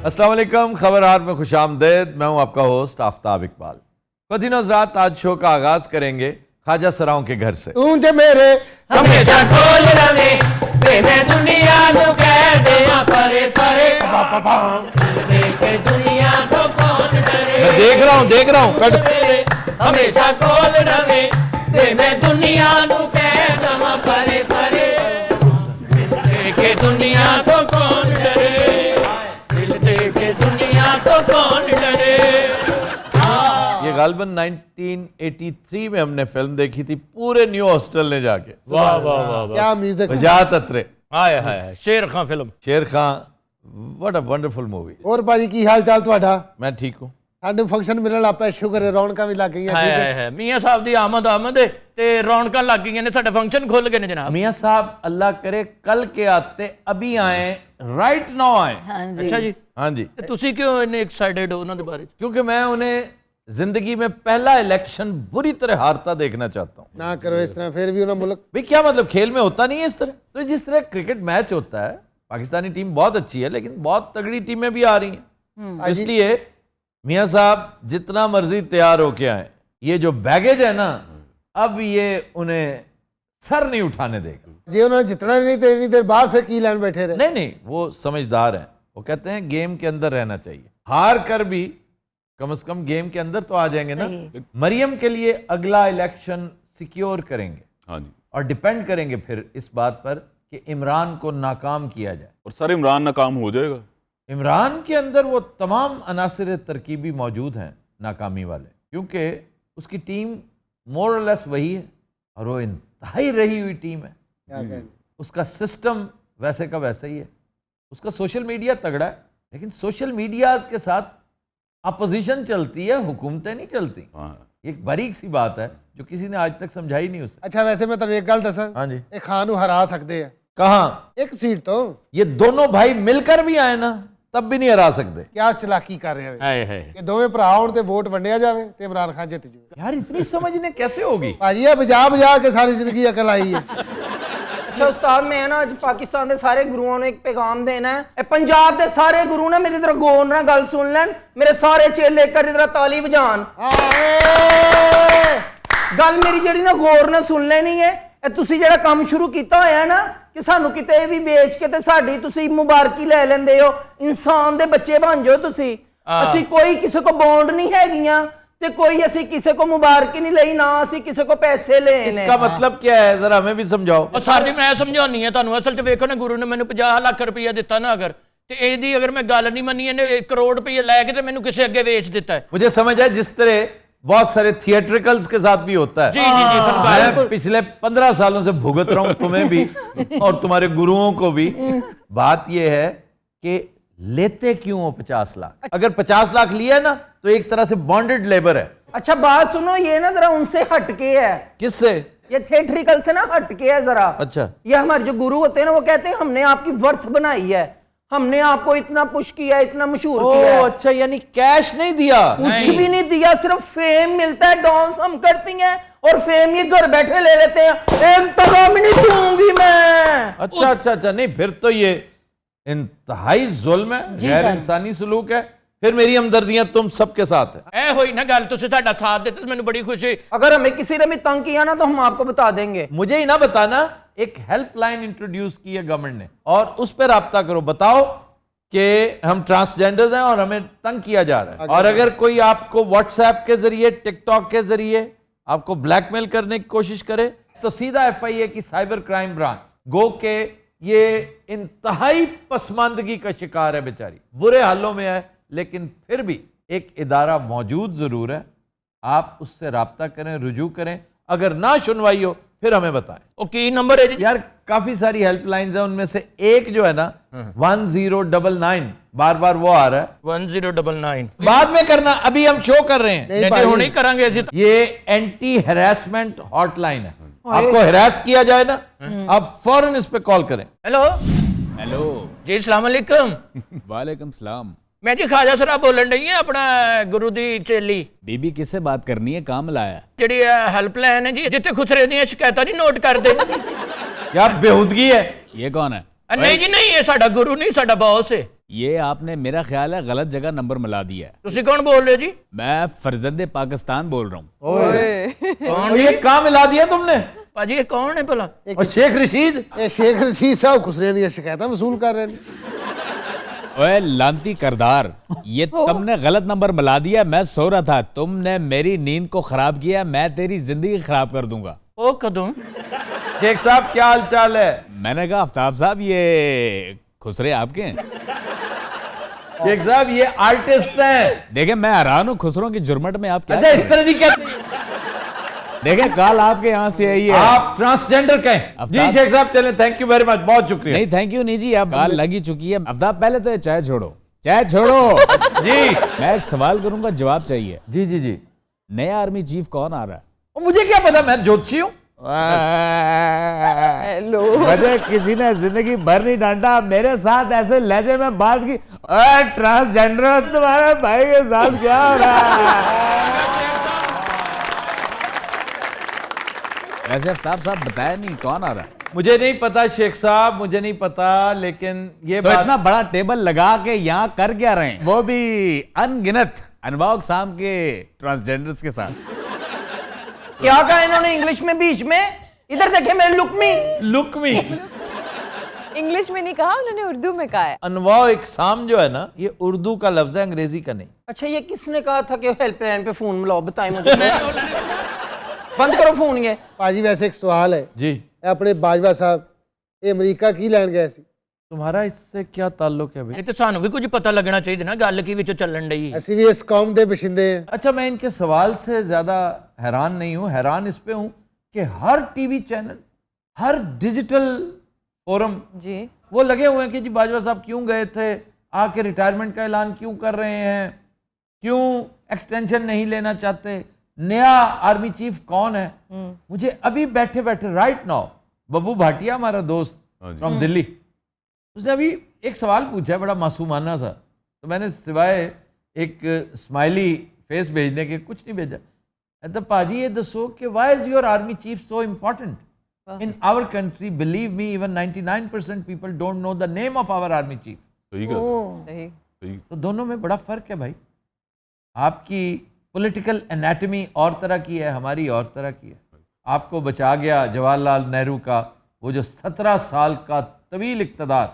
अस्सलाम वालेकुम, खबरहार में खुशामदेद। मैं हूं आपका होस्ट आफ्ताब इकबाल। ख्वातीन हज़रात, आज शो का आगाज करेंगे ख्वाजा सराओं के घर से। तू जे मेरे हमेशा खोल रवे मैं दुनिया को कह दे परे परे देखे दुनिया को कौन डरे। मैं देख रहा हूं हमेशा खोल रवे मैं दुनिया को कह दवा परे परे देखे दुनिया को कौन डरे। दिल देखे दुनिया को कौन डरे। ये गालिबन 1983 में हमने फिल्म देखी थी पूरे न्यू हॉस्टल ने जाके। वाह वाह वाह क्या म्यूजिक। वजाहत अत्रे, हाय हाय शेर खां फिल्म। शेर खां, व्हाट अ वंडरफुल मूवी। और भाजी की हाल चाल ਤੁਹਾਡਾ? मैं ठीक हूं। ਸਾਡੇ ਫੰਕਸ਼ਨ ਮਿਲਣ ਲੱਪਾ, ਸ਼ੁਕਰ ਹੈ ਰੌਣਕਾਂ ਵੀ ਲੱਗ ਗਈਆਂ। ਠੀਕ ਹੈ ਹੈ ਮੀਆਂ ਸਾਹਿਬ ਦੀ ਆਮਦ ਤੇ ਰੌਣਕਾਂ ਲੱਗ ਗਈਆਂ ਨੇ, ਸਾਡੇ ਫੰਕਸ਼ਨ ਖੁੱਲ ਗਏ ਨੇ ਜਨਾਬ। मियां साहब अल्लाह करे कल के आते अभी आए, राइट नाउ आए। ਅੱਛਾ ਜੀ, हाँ जी, ਤੇ ਤੁਸੀਂ ਕਿਉਂ ਇੰਨੇ ਐਕਸਾਈਟਡ ਹੋ ਉਹਨਾਂ ਦੇ ਬਾਰੇ ਚ? क्योंकि मैं उन्हें जिंदगी में पहला इलेक्शन बुरी तरह हारता देखना चाहता हूं। ਨਾ ਕਰੋ ਇਸ ਤਰ੍ਹਾਂ, ਫਿਰ ਵੀ ਉਹਨਾਂ ਮੁਲਕ भाई क्या मतलब, खेल में होता नहीं है इस तरह। तो जिस तरह क्रिकेट मैच होता है, पाकिस्तानी टीम बहुत अच्छी है लेकिन बहुत तगड़ी टीमें भी आ रही हैं। तो इसलिए मियां साहब जितना मर्जी तैयार होके आए, ये जो बैगेज है ना, अब ये उन्हें सर नहीं उठाने देगा। ਜੇ ਉਹਨਾਂ ਨੇ ਜਿੱਤਣਾ ਨਹੀਂ ਤੇ ਇੰਨੀ ਦੇਰ ਬਾਅਦ ਫਿਰ ਕੀ ਲੈਣ ਬੈਠੇ ਰਹੇ। नहीं, वो समझदार हैं। वो कहते हैं गेम के अंदर रहना चाहिए, हार कर भी कम से कम गेम के अंदर तो आ जाएंगे ना। मरियम के लिए अगला इलेक्शन सिक्योर करेंगे। हाँ जी। और डिपेंड करेंगे फिर इस बात पर कि इमरान को नाकाम किया जाए। और सर इमरान नाकाम हो जाएगा? इमरान के अंदर वो तमाम अनासिर तरकीबी मौजूद हैं नाकामी वाले, क्योंकि उसकी टीम मोर और लेस वही है और वो इंतहाई रही हुई टीम है। क्या कहते उसका सिस्टम वैसे का वैसा ही है। उसका सोशल मीडिया तगड़ा है, लेकिन सोशल मीडिया के साथ अपोजिशन चलती है, हुकूमतें नहीं चलती। हाँ। एक बारीक सी बात है जो किसी ने आज तक समझाई नहीं उसे। ਅੱਛਾ ਵੈਸੇ ਮੈਂ ਤੁਹਾਨੂੰ ਇੱਕ ਗੱਲ ਦੱਸਾਂ, हाँ जी। ਇਹ ਖਾਨ ਨੂੰ ਹਰਾ ਸਕਦੇ ਆ कहाँ? ਇੱਕ ਸੀਟ ਤੋਂ। ये दोनों भाई मिलकर भी आए ना, तब भी नहीं हरा सकते। ਕਿਆ ਚਲਾਕੀ ਕਰ ਰਹੇ ਹੋ ਹਾਏ ਹਾਏ, ਕਿ ਦੋਵੇਂ ਭਰਾ ਹੋਣ ਤੇ ਵੋਟ ਵੰਡਿਆ ਜਾਵੇ ਤੇ ਇਮਰਾਨ ਖਾਨ ਜਿੱਤ ਜਾਵੇ। यार इतनी समझने कैसे होगी? ਭਾਜੀ ਇਹ ਬਜਾ ਬਜਾ ਕੇ ਸਾਰੀ ਜ਼ਿੰਦਗੀ ਅਕਲ ਆਈ ਹੈ। अच्छा उस्ताद, मैं ना अज पाकिस्तान के सारे गुरुओं ने एक पैगाम देना है। ए पंजाब के सारे गुरु ना मेरी तरह गौर ना गल सुन लैन, मेरे सारे चेले कर तरह ताली बजान। गल मेरी जड़ी ना गौर ना सुन लेनी है। ए तुसी जेड़ा काम शुरू किया होया है ना कि सानू किते भी बेच के ते साडी तुसी मुबारकी ले लेंदे हो, इंसान दे बच्चे बन जाओ तुसी। असी कोई किसी को बॉन्ड नहीं हैगियां ते कोई असी किसी को मुबारकी नहीं लई, ना असी किसी को पैसे लेने। इसका मतलब क्या है, जरा हमें भी समझाओ। ਉਹ ਸਰ ਜੀ ਮੈਂ ਸਮਝਾਉਣੀ ਹੈ ਤੁਹਾਨੂੰ। ਅਸਲ 'ਚ ਵੇਖੋ ਨਾ, ਗੁਰੂ ਨੇ ਮੈਨੂੰ 50 ਲੱਖ ਰੁਪਈਆ ਦਿੱਤਾ ਨਾ, ਅਗਰ ਤੇ ਇਹਦੀ ਅਗਰ ਮੈਂ ਗੱਲ ਨਹੀਂ ਮੰਨੀ, ਇਹਨੇ 1 ਕਰੋੜ ਰੁਪਈਆ ਲੈ ਕੇ ਤੇ ਮੈਨੂੰ ਕਿਸੇ ਅੱਗੇ ਵੇਚ ਦਿੱਤਾ ਹੈ। मुझे समझ है जिस तरह बहुत सारे थिएट्रिकल्स के साथ भी होता है। जी जी जी फरमाइए। मैं पिछले 15 सालों से भुगत रहा हूं, तुम्हें भी और तुम्हारे गुरुओं को भी। बात यह है कि लेते क्यों हो 50 लाख? अगर 50 लाख लिया ना तो एक तरह से बॉन्डेड लेबर है। अच्छा बात सुनो, ये ना जरा उनसे हटके है, किससे? ये थिएट्रिकल से ना हटके है जरा। अच्छा। ये हमारे जो गुरु होते हैं ना, वो कहते हैं हमने आपकी वर्थ बनाई है, हमने आपको इतना पुश किया, इतना मशहूर किया है। अच्छा, यानी कैश नहीं दिया? कुछ भी नहीं दिया, सिर्फ फेम मिलता है। डांस हम करती हैं और फेम ये घर बैठे ले लेते हैं। एक तगम नहीं दूंगी मैं। अच्छा अच्छा अच्छा, नहीं फिर तो ये इंतहाई जुल्म है, गैर इंसानी सलूक है। फिर मेरी हमदर्दियां तुम सबके साथ है। ਇਹ ਹੋਈ ਨਾ ਗੱਲ, ਤੁਸੀਂ ਸਾਡਾ ਸਾਥ ਦਿੱਤਾ, ਮੈਨੂੰ ਬੜੀ ਖੁਸ਼ੀ। अगर हमें किसी ने भी तंग किया ना तो हम आपको बता देंगे। मुझे ही ना बताना, एक हेल्पलाइन इंट्रोड्यूस की है गवर्नमेंट ने और उस पर राब्ता करो, बताओ कि हम ट्रांसजेंडर्स हैं और हमें तंग किया जा रहा है। और अगर कोई आपको व्हाट्सएप के जरिए, टिकटॉक के जरिए आपको ब्लैकमेल करने की कोशिश करे तो सीधा FIA की साइबर क्राइम ब्रांच गो के ये इंतहाई पसमानदगी का शिकार है, बेचारी बुरे हालों में है, लेकिन फिर भी एक इदारा मौजूद जरूर है। आप उससे राब्ता करें, रुजू करें। अगर ना सुनवाई हो फिर हमें बताएं। ਉਹ ਕੀ ਨੰਬਰ ਹੈ ਜੀ? यार काफी सारी हेल्पलाइंस है, उनमें से एक जो है ना 1099, बार बार वो आ रहा है। 1099 बाद में करना, अभी हम शो कर रहे हैं। ਨਹੀਂ ਹੁਣ ਹੀ ਕਰਾਂਗੇ ਅਸੀਂ। ये एंटी हैरेसमेंट हॉटलाइन है। आपको हैरेस किया जाए ना, आप फौरन इस पे कॉल करें। Hello hello. जी अस्सलाम वालेकुम। वालेकुम सलाम। मैं जी ख्वाजा सराब बोलन रही है, अपना गुरु दी चेली। बीबी किससे बात करनी है, काम लाया? ਜਿਹੜੀ ਹੈਲਪਲਾਈਨ ਹੈ ਜੀ, ਜਿੱਥੇ ਖੁਸਰੇ ਦੀਆਂ ਸ਼ਿਕਾਇਤਾਂ ਨਹੀਂ ਨੋਟ ਕਰਦੇ। क्या बेहूदगी है? ये कौन है? नहीं जी नहीं, ये साडा गुरु नहीं, साडा बॉस है। ये आपने मेरा ख्याल है गलत जगह नंबर मिला दिया है। ਤੁਸੀਂ ਕੌਣ ਬੋਲ ਰਹੇ ਹੋ ਜੀ? मैं फर्जंदे पाकिस्तान बोल रहा हूँ। और ये कहाँ मिला दिया तुमने? ਭਾਜੀ ਇਹ ਕੌਣ ਹੈ ਭਲਾ? और शेख रशीद? ਇਹ ਸ਼ੇਖ ਰਸ਼ੀਦ ਸਾਹਿਬ ਖੁਸਰੇ ਦੀਆਂ ਸ਼ਿਕਾਇਤਾਂ ਵਸੂਲ ਕਰ ਰਹੇ ਨੇ। ओए लांती करदार, ये तुमने गलत नंबर मिला दिया। मैं सो रहा था, तुमने मेरी नींद को खराब किया। मैं तेरी जिंदगी खराब कर दूंगा। ਉਹ ਕਦੋਂ? शेख साहब क्या हाल चाल है? मैंने कहा आफ्ताब साहब ये खुसरे आपके हैं? शेख साहब ये आर्टिस्ट हैं। देखे मैं हैरान हूँ खुसरों की जुर्मट में आप क्या अच्छा कर इस रहे तरह नहीं कहते। हैं? देखे कल आपके यहाँ से आई है। आप ट्रांसजेंडर कहें। जी अफ्ताब- शेख साहब चलें, थैंक यू वेरी मच, बहुत शुक्रिया। नहीं थैंक यू नहीं जी, अब कल लगी चुकी है। आफ्ताब पहले तो ये चाय छोड़ो, चाय छोड़ो। जी मैं एक सवाल करूंगा, जवाब चाहिए। जी जी जी। नया आर्मी चीफ कौन आ रहा है? और मुझे क्या पता, मैं ज्योतिषी हूँ। हेलो मुझे किसी ने जिंदगी भर नहीं डांटा, मेरे साथ ऐसे लहजे में बात की। ट्रांसजेंडर तुम्हारे भाई के साथ क्या हो रहा है? वैसे आफ्ताब साहब बताया नहीं कौन आ रहा है? मुझे नहीं पता शेख साहब, मुझे नहीं पता, लेकिन ये तो बात इतना बड़ा टेबल लगा के यहाँ कर क्या रहे हैं? वो भी अनगिनत अनवा अक़साम के ट्रांसजेंडर्स के साथ। क्या कहा इन्होंने इंग्लिश में बीच में? इधर देखे मेरे लुक मी। लुक मी। इंग्लिश में नहीं कहा उन्होंने, उर्दू में कहा है। अनवा इकसाम जो है ना, ये उर्दू का लफ्ज है, अंग्रेजी का नहीं। अच्छा ये किसने कहा था कि हेल्पलाइन पे फोन मिलाओ? बताएं मुझे। बंद करो फोन ये। ਭਾਜੀ ਵੈਸੇ ਇੱਕ ਸਵਾਲ ਹੈ, जी ਇਹ ਆਪਣੇ ਬਾਜਵਾ ਸਾਹਿਬ ਇਹ ਅਮਰੀਕਾ ਕੀ ਲੈਣ ਗਏ ਸੀ? तुम्हारा इससे क्या ताल्लुक है भाई? ਇਹ ਤੇ ਸਾਨੂੰ ਵੀ ਕੁਝ ਪਤਾ ਲੱਗਣਾ ਚਾਹੀਦਾ ਨਾ, ਗੱਲ ਕੀ ਵਿੱਚੋਂ ਚੱਲਣ ਡਈ। ਅਸੀਂ ਵੀ ਇਸ ਕੌਮ ਦੇ ਬਸ਼ਿੰਦੇ ਹਾਂ। अच्छा मैं इनके सवाल से ज्यादा हैरान नहीं हूं, हैरान इस पे हूं कि हर टीवी चैनल, हर डिजिटल फोरम जी वो लगे हुए हैं कि जी बाजवा साहब क्यों गए थे, आके रिटायरमेंट का ऐलान क्यों कर रहे हैं, क्यों एक्सटेंशन नहीं लेना चाहते, नया आर्मी चीफ कौन है। मुझे अभी बैठे बैठे राइट नाउ बब्बू भाटिया हमारा दोस्त फ्रॉम दिल्ली, उसने अभी एक सवाल पूछा है बड़ा मासूमाना सा, तो मैंने सिवाय एक स्माइली फेस भेजने के कुछ नहीं भेजा। तो पाजी ये दसो कि why is your army chief so important in our country? Believe me even 99% people don't know the name of our army chief. सही कहा, सही। सही। तो दोनों में बड़ा फर्क है भाई। आपकी पॉलिटिकल एनाटमी और तरह की है, हमारी और तरह की है। आपको बचा गया जवाहरलाल नेहरू का वो जो 17 साल का तवील इक़्तिदार,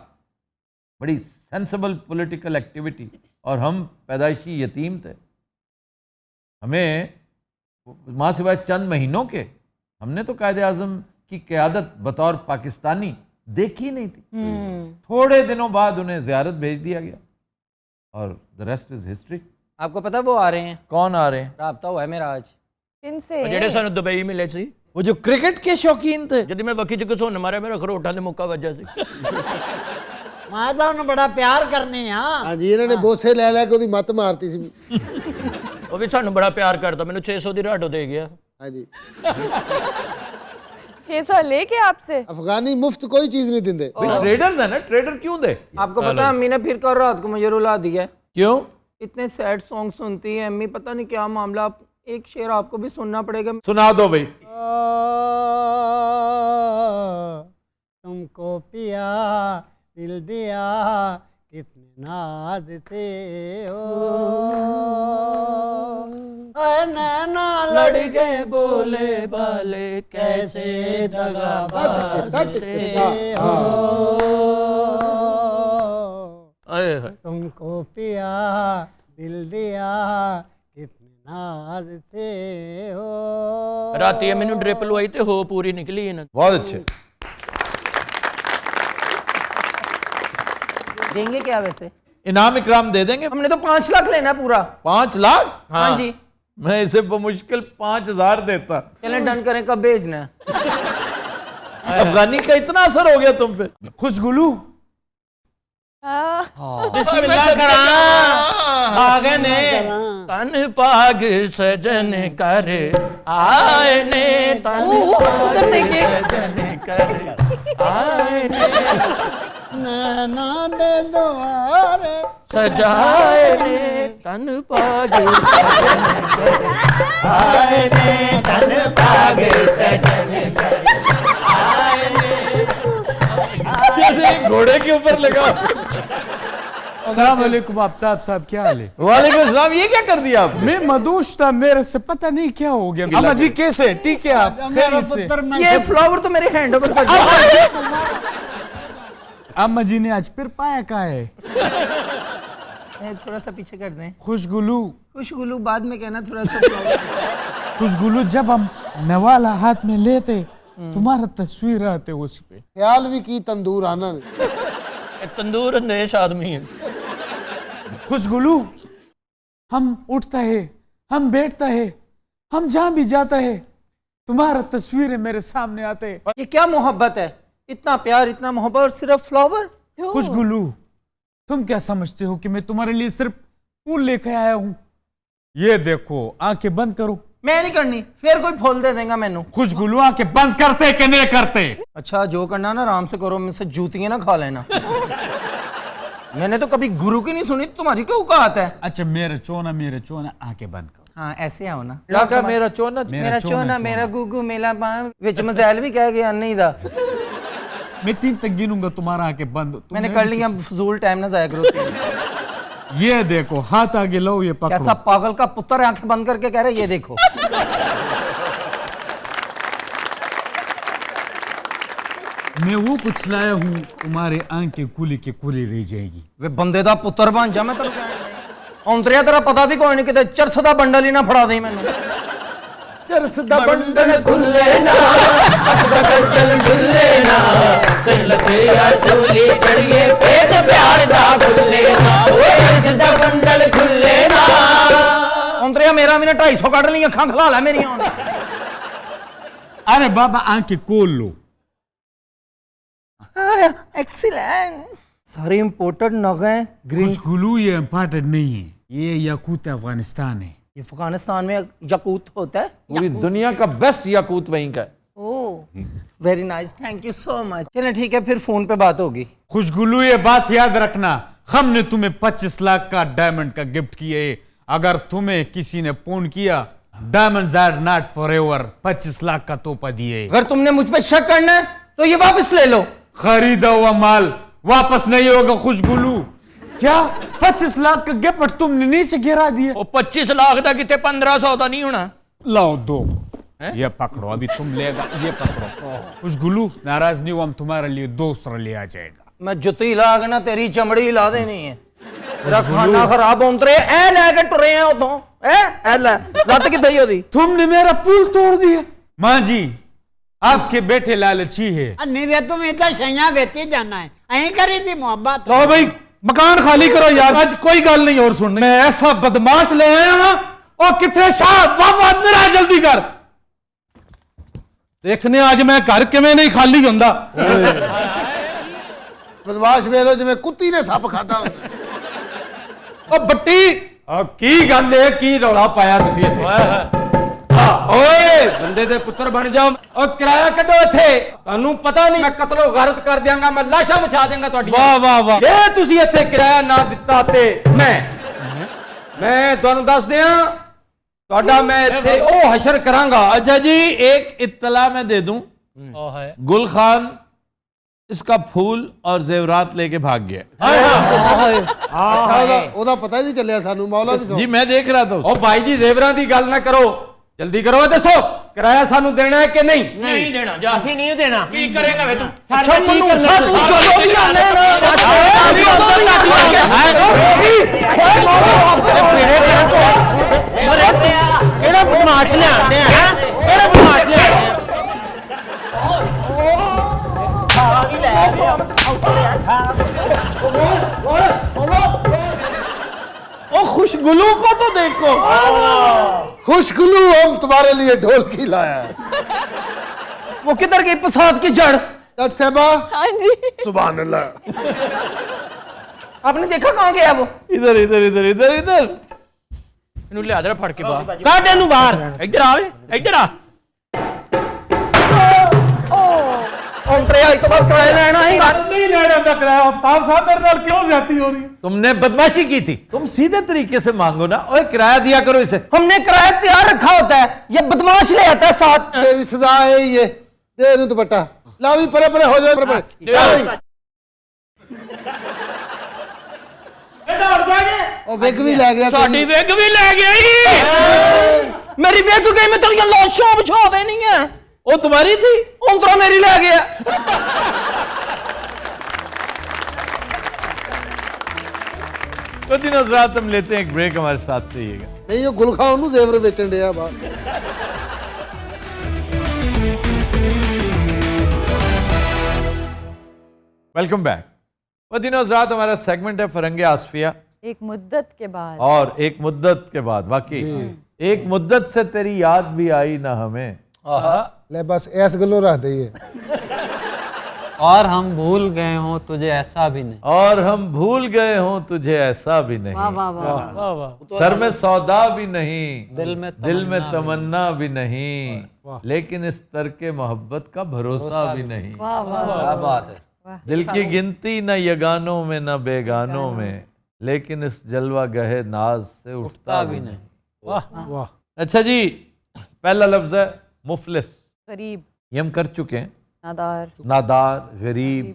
बड़ी सेंसिबल पॉलिटिकल एक्टिविटी, और हम पैदाइशी यतीम थे। हमें माँ सिवाय चंद महीनों के हमने तो कायदे आज़म की क़यादत बतौर पाकिस्तानी देखी नहीं थी। थोड़े दिनों बाद उन्हें ज़ियारत भेज दिया गया और द रेस्ट इज हिस्ट्री। आपको पता है वो आ रहे हैं? कौन आ रहे हैं? राब्ता हुआ है मेरा आज। किनसे? ਜਿਹੜੇ ਸਾਨੂੰ ਦੁਬਈ ਮਿਲੇ ਸੀ, वो जो क्रिकेट के शौकीन थे। ਜਦ ਮੈਂ ਵੱਖੀ ਚ ਘਸੁੰਨ ਮਾਰਿਆ, ਮੇਰਾ ਖਰੋਟਾਂ ਦੇ ਮੁੱਕਾ ਵੱਜਾ ਸੀ। ਮੈਂ ਤਾਂ ਉਹਨੂੰ ਬੜਾ ਪਿਆਰ ਕਰਨੀ ਆ। ਹਾਂਜੀ ਇਹਨਾਂ ਨੇ ਬੋਸੇ ਲੈ ਲੈ ਕੇ ਉਹਦੀ ਮੱਤ ਮਾਰਤੀ ਸੀ। ਉਹ ਵੀ ਸਾਨੂੰ ਬੜਾ ਪਿਆਰ ਕਰਦਾ, ਮੈਨੂੰ 600 ਦੀ ਰਾਡੋ ਦੇ ਗਿਆ। ਹਾਂਜੀ 600 लेके आपसे? ਅਫਗਾਨੀ ਮੁਫਤ ਕੋਈ ਚੀਜ਼ ਨਹੀਂ ਦਿੰਦੇ। भाई ट्रेडर्स है ना, ट्रेडर क्यों दे? आपको पता है अम्मी ने फिर कल रात को मुझे रुला दिया। क्यों? इतने सैड सॉन्ग सुनती है अम्मी, पता नहीं क्या मामला। एक शेर आपको भी सुनना पड़ेगा। सुना दो भाई। तुमको पिया दिल दिया कितने नाजते हो, नैना लड़ गए बोले बाले कैसे दगाबाज से हो। ਆਏ ਹਾਏ। तुमको पिया दिल दिया कितने नाज से हो। ਰਾਤੀ ਇਹ ਮੈਨੂੰ ਡ੍ਰਿਪ ਲਵਾਈ ਤੇ ਹੋ ਪੂਰੀ ਨਿਕਲੀ ਇਹਨਾਂ। बहुत अच्छे। देंगे क्या वैसे? इनाम इकराम दे देंगे। हमने तो 5 लाख लेना है पूरा। 5 लाख? हाँ जी। मैं इसे बमुश्किल 5000 देता। चलें डन करें, कब भेजना है? अफगानी का इतना असर हो गया तुम पे। खुशगुलू ਬਿਸਮਿਲ੍ਲਾ ਕਰਾਂ ਆਗੇ ਨੇ ਤਨ ਪਾਗ ਸਜਨ ਕਰ ਆਏ ਨੇ, ਤਨ ਪਾਗ ਸਜਨ ਕਰ ਆਏ ਨੇ, नैना दे द्वारे ਸਜਾਏ ਨੇ ਤਨ ਪਾਗ ਸਜਨ ਕਰ ਆਏ ਨੇ, ਤਨ ਪਾਗ ਸਜਨ ਕਰ आए ने। जैसे एक घोड़े के ऊपर लगा। अस्सलाम वालेकुम आफ्ताब साहब, क्या हाल है? वालेकुम सलाम। ये क्या कर दिया आपने? मैं मदोश था, मेरे से पता नहीं क्या हो गया। अम्मा जी कैसे? ठीक है आप? मेरा खैरियत से? पुत्र मैं ये फ्लावर तो मेरे हैंड ओवर कर दिया। अम्मा जी ने आज फिर पाया कहाँ है? थोड़ा सा पीछे कर दें। खुशगुलू, खुशगुलू बाद में कहना, थोड़ा सा flower। खुशगुलू जब हम नवाला हाथ में लेते तुम्हारा तस्वीर आते उस पे। ख्याल भी की तंदूर आना ने। ये तंदूर अंदेश आदमी है। खुशगुलू, हम उठता है, हम बैठता है, हम जहां भी जाता है तुम्हारा तस्वीर मेरे सामने आते है। ये क्या मोहब्बत है? इतना प्यार, इतना मोहब्बत और सिर्फ फ्लावर। खुशगुलू, तुम क्या समझते हो कि मैं तुम्हारे लिए सिर्फ फूल लेकर आया हूं? ये देखो, आंखें बंद करो। मैं नहीं करनी, फिर कोई फूल दे देगा मैनू। खुशगुलू, आंखें बंद करते कि नहीं करते? अच्छा, जो करना ना आराम से करो, मुझसे जूतियां ना खा लेना। मैंने तो कभी गुरु की नहीं सुनी, तुम्हारी क्या औकात है? अच्छा, मेरे चोना आंखें बंद करो। हाँ, ऐसे आओ ना। क्या मेरा चोना? मेरा चोना, मेरा गुगू, मेरा बाम, विच मज़ैल भी कह गया नहीं था। मैं 3 तक गिनूंगा, तुम्हारा आंखें बंद। मैंने कर लिया, फजूल टाइम ना जाया करो। ये देखो, हाथ आगे लो, ये पकड़ो। कैसा पागल का पुत्र है, आंखें बंद करके कह रहे ये देखो। मैं वो कुछ लाया हूँ, तुम्हारे आंखें कुली के कुली रह जाएगी। वे बंदे दा पुत्र बन जा, मैं तेरे औंतरिया तेरा पता भी कोई नहीं, किते चरस दा बंडल ही ना फड़ा दे मैनू। चरस दा बंडल खुले ना, चल डुले ना, चलते आ चूली चढ़िए, पेट प्यार दा खुले ना, चरस दा बंडल खुले ना। औंतरिया मेरा भी ना 250 कट ली, अखां खला लै मेरी हुण। अरे बाबा, आंखें खोल लो। एक्सीलेंट। सारे इंपोर्टेड नगे ग्रीन। खुशगुलू, ये इम्पोर्टेड नहीं है, ये याकूत अफगानिस्तान है। ये अफगानिस्तान में याकूत होता है। पूरी दुनिया का बेस्ट याकूत वहीं का है। Very nice, thank you so much. चलो ठीक है, फिर फोन पे बात होगी। खुशगुलू, ये बात याद रखना, हमने तुम्हें 25 लाख का डायमंड का गिफ्ट किया है। अगर तुम्हें किसी ने फोन किया, diamonds are not forever, 25 lakh का तोहफा दिए। अगर तुमने मुझ पे शक करना है तो ये वापस ले लो। खरीदा हुआ माल वापस नहीं होगा खुशगुलू। क्या 25 लाख का गिफ्ट तुमने नीचे गिरा दिया? ਉਹ 25 ਲੱਖ ਦਾ ਕਿਤੇ 1500 ਦਾ नहीं होना। लाओ दो, ये पकड़ो, अभी तुम लेगा, ये पकड़ो। खुशगुलू, नाराज नहीं हो, हम तुम्हारे लिए दूसरा ले आ जाएगा। मैं जुत्ती ला के ना तेरी चमड़ी हिला देनी है। तेरा खाना खराब होंतरे ए लेके टुरे हैं उतों। ए ले लत किथे होदी? तुमने मेरा पुल तोड़ दिया। माँ जी, आपके बेटे लालची है। नहीं रे, तुम इधर शैया बेचे जाना है, अहीं करी थी मोहब्बत। लो भाई, मकान खाली करो यार, आज कोई गल नहीं और सुननी। मैं ऐसा बदमाश ले आया हां, और किथे शाह वापस मेरा जल्दी कर। देखने आज मैं घर किवें नहीं खाली हुंदा। बदमाश वेलो जिवें कुत्ती ने सप खादा। ओ बट्टी, की गल है, की रौला पाया तुसीं इत्थे? ਓਏ ਬੰਦੇ ਦੇ ਪੁੱਤਰ ਬਣ ਜਾ। ਓ ਕਿਰਾਇਆ ਕੱਢੋ ਇੱਥੇ, ਤੁਹਾਨੂੰ ਪਤਾ ਨਹੀਂ ਮੈਂ ਕਤਲੋ ਗਾਰਤ ਕਰ ਦਿਆਂਗਾ, ਮੈਂ ਲਾਸ਼ਾਂ ਵਿਛਾ ਦਿਆਂਗਾ ਤੁਹਾਡੀਆਂ। ਵਾਹ ਵਾਹ ਵਾਹ। ਜੇ ਤੁਸੀਂ ਇੱਥੇ ਕਿਰਾਇਆ ਨਾ ਦਿੱਤਾ ਤੇ ਮੈਂ ਤੁਹਾਨੂੰ ਦੱਸ ਦਿਆਂ, ਤੁਹਾਡਾ ਮੈਂ ਇੱਥੇ ਉਹ ਹਸ਼ਰ ਕਰਾਂਗਾ। अच्छा जी, एक इत्तला मैं दे दूं। गुल खान इसका फूल और जेवरात लेके भाग गया। अच्छा, ਉਹਦਾ ਪਤਾ ਹੀ ਨਹੀਂ ਚੱਲਿਆ ਸਾਨੂੰ, ਮੌਲਾ ਦੀ जी मैं देख रहा था। ਓ ਭਾਈ ਜੀ, ਜ਼ੇਵਰਾਂ ਦੀ ਗੱਲ ਨਾ ਕਰੋ, ਜਲਦੀ ਕਰੋ। ਦੱਸੋ ਕਿਰਾਇਆ ਸਾਨੂੰ ਦੇਣਾ ਹੈ ਕਿ ਨਹੀਂ? नहीं देना, जा ਅਸੀਂ नहीं देना। की करेगा वे तू? अच्छा मनूसा तू चलो भी आने ना। ਕਿਹੜਾ ਬਦਮਾਸ਼ ਲਿਆਉਂਦੇ ਆ? ਕਿਹੜਾ ਬਦਮਾਸ਼ ਲਿਆਉਂਦੇ ਆ? ओ खुशगुलू को तो देखो। खुशगुलू, हम तुम्हारे लिए ढोलकी लाया है। वो किधर गई प्रसाद की जड़? डॉक्टर साहबा, हाँ जी। सुभान अल्लाह। आपने देखा कहाँ गया वो? इधर इधर इधर इधर इधर। ਇਹਨੂੰ ਲਿਆ ਦੇ ਫੜ ਕੇ ਬਾਹਰ। ਕੱਢ ਇਹਨੂੰ ਬਾਹਰ। ਇੱਧਰ ਆ ਓਏ, ਇੱਧਰ ਆ। औंतरे आई तो बात किराया लेना ही। नहीं लेना था किराया। आफ्ताब साहब, मेरे नाल क्यों ज्यादती हो रही है? तुमने बदमाशी की थी, तुम सीधे तरीके से मांगो ना। ओए किराया दिया करो इसे। हमने किराया तैयार रखा होता है, ये बदमाश ले आता है साथ। तेरी सजा है ये, दे इन्हें दुपट्टा। ला भी परे परे हो जाए, परे परे। ਉਹ ਵਿਗ ਵੀ ਲੈ ਗਿਆ ਸਾਡੀ ਵਿਗ ਵੀ ਲੈ ਗਿਆ ਈ। ਮੇਰੀ ਵੇਖ ਗਈ ਮੈਂ ਤੇਰੀਆਂ ਲਾਸ਼ਾਂ ਵਿਛਾ ਦੇਣੀ ਹੈ। वो तुम्हारी थी? ਉਂਤਰਾ ਮੇਰੀ ਲੈ ਗਿਆ। तो दिन रात हम लेते हैं एक ब्रेक, हमारे साथ रहिएगा। ਨਹੀਂ ਉਹ ਗੁਲਖਾ ਉਹਨੂੰ ਜ਼ੇਵਰ ਵੇਚਣ ਡਿਆ ਬਾ वेलकम बैक। वो दिन रात हमारा सेगमेंट है फरंगे आसफिया, एक मुद्दत के बाद और एक मुद्दत के बाद, वाकई एक मुद्दत से तेरी याद भी आई ना हमें। ਲੈ ਬਸ ਇਸ ਗੱਲੋਂ ਰੱਖ ਦਈਏ और हम भूल गए हों तुझे ऐसा भी नहीं। और हम भूल गए हों तुझे ऐसा भी नहीं, वाह वाह सर में सौदा भी नहीं, दिल में तमन्ना भी नहीं, लेकिन इस तरके मोहब्बत का भरोसा भी नहीं। क्या बात है। दिल की गिनती न यगानों में न बेगानों में, लेकिन इस जलवा गहे नाज से उठता भी नहीं। ਵਾਹ अच्छा जी, पहला लफ्ज है मुफलिस। गरीब, ये हम कर चुके हैं। नादार, नादार, गरीब,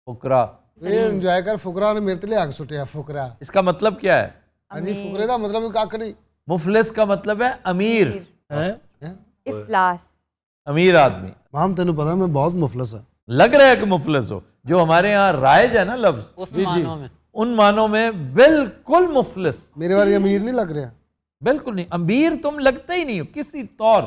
फुकरा। ਇਹ ਇੰਜੋਏ ਕਰ ਫੁਕਰਾ ਨੇ ਮੇਰੇ ਤੇ ਲਿਆ ਕੇ ਸੁੱਟਿਆ ਫੁਕਰਾ इसका मतलब क्या है? ਹਾਂਜੀ ਫੁਕਰੇ ਦਾ ਮਤਲਬ ਵੀ ਕੱਖ ਨਹੀਂ मुफलिस का मतलब है अमीर, इफलास, अमीर आदमी। ਮਾਮ ਤੈਨੂੰ ਪਤਾ ਮੈਂ ਬਹੁਤ ਮੁਫਲਸ ਹਾਂ लग रहा है कि मुफलिस हो, जो हमारे यहाँ राइज है ना लफ्ज, उस मानों में उन मानों में बिल्कुल मुफलिस, ਮੇਰੇ ਵਾਲੀ ਅਮੀਰ ਨਹੀਂ ਲੱਗ ਰਿਹਾ बिल्कुल नहीं। अमीर तुम लगते ही नहीं हो किसी तौर।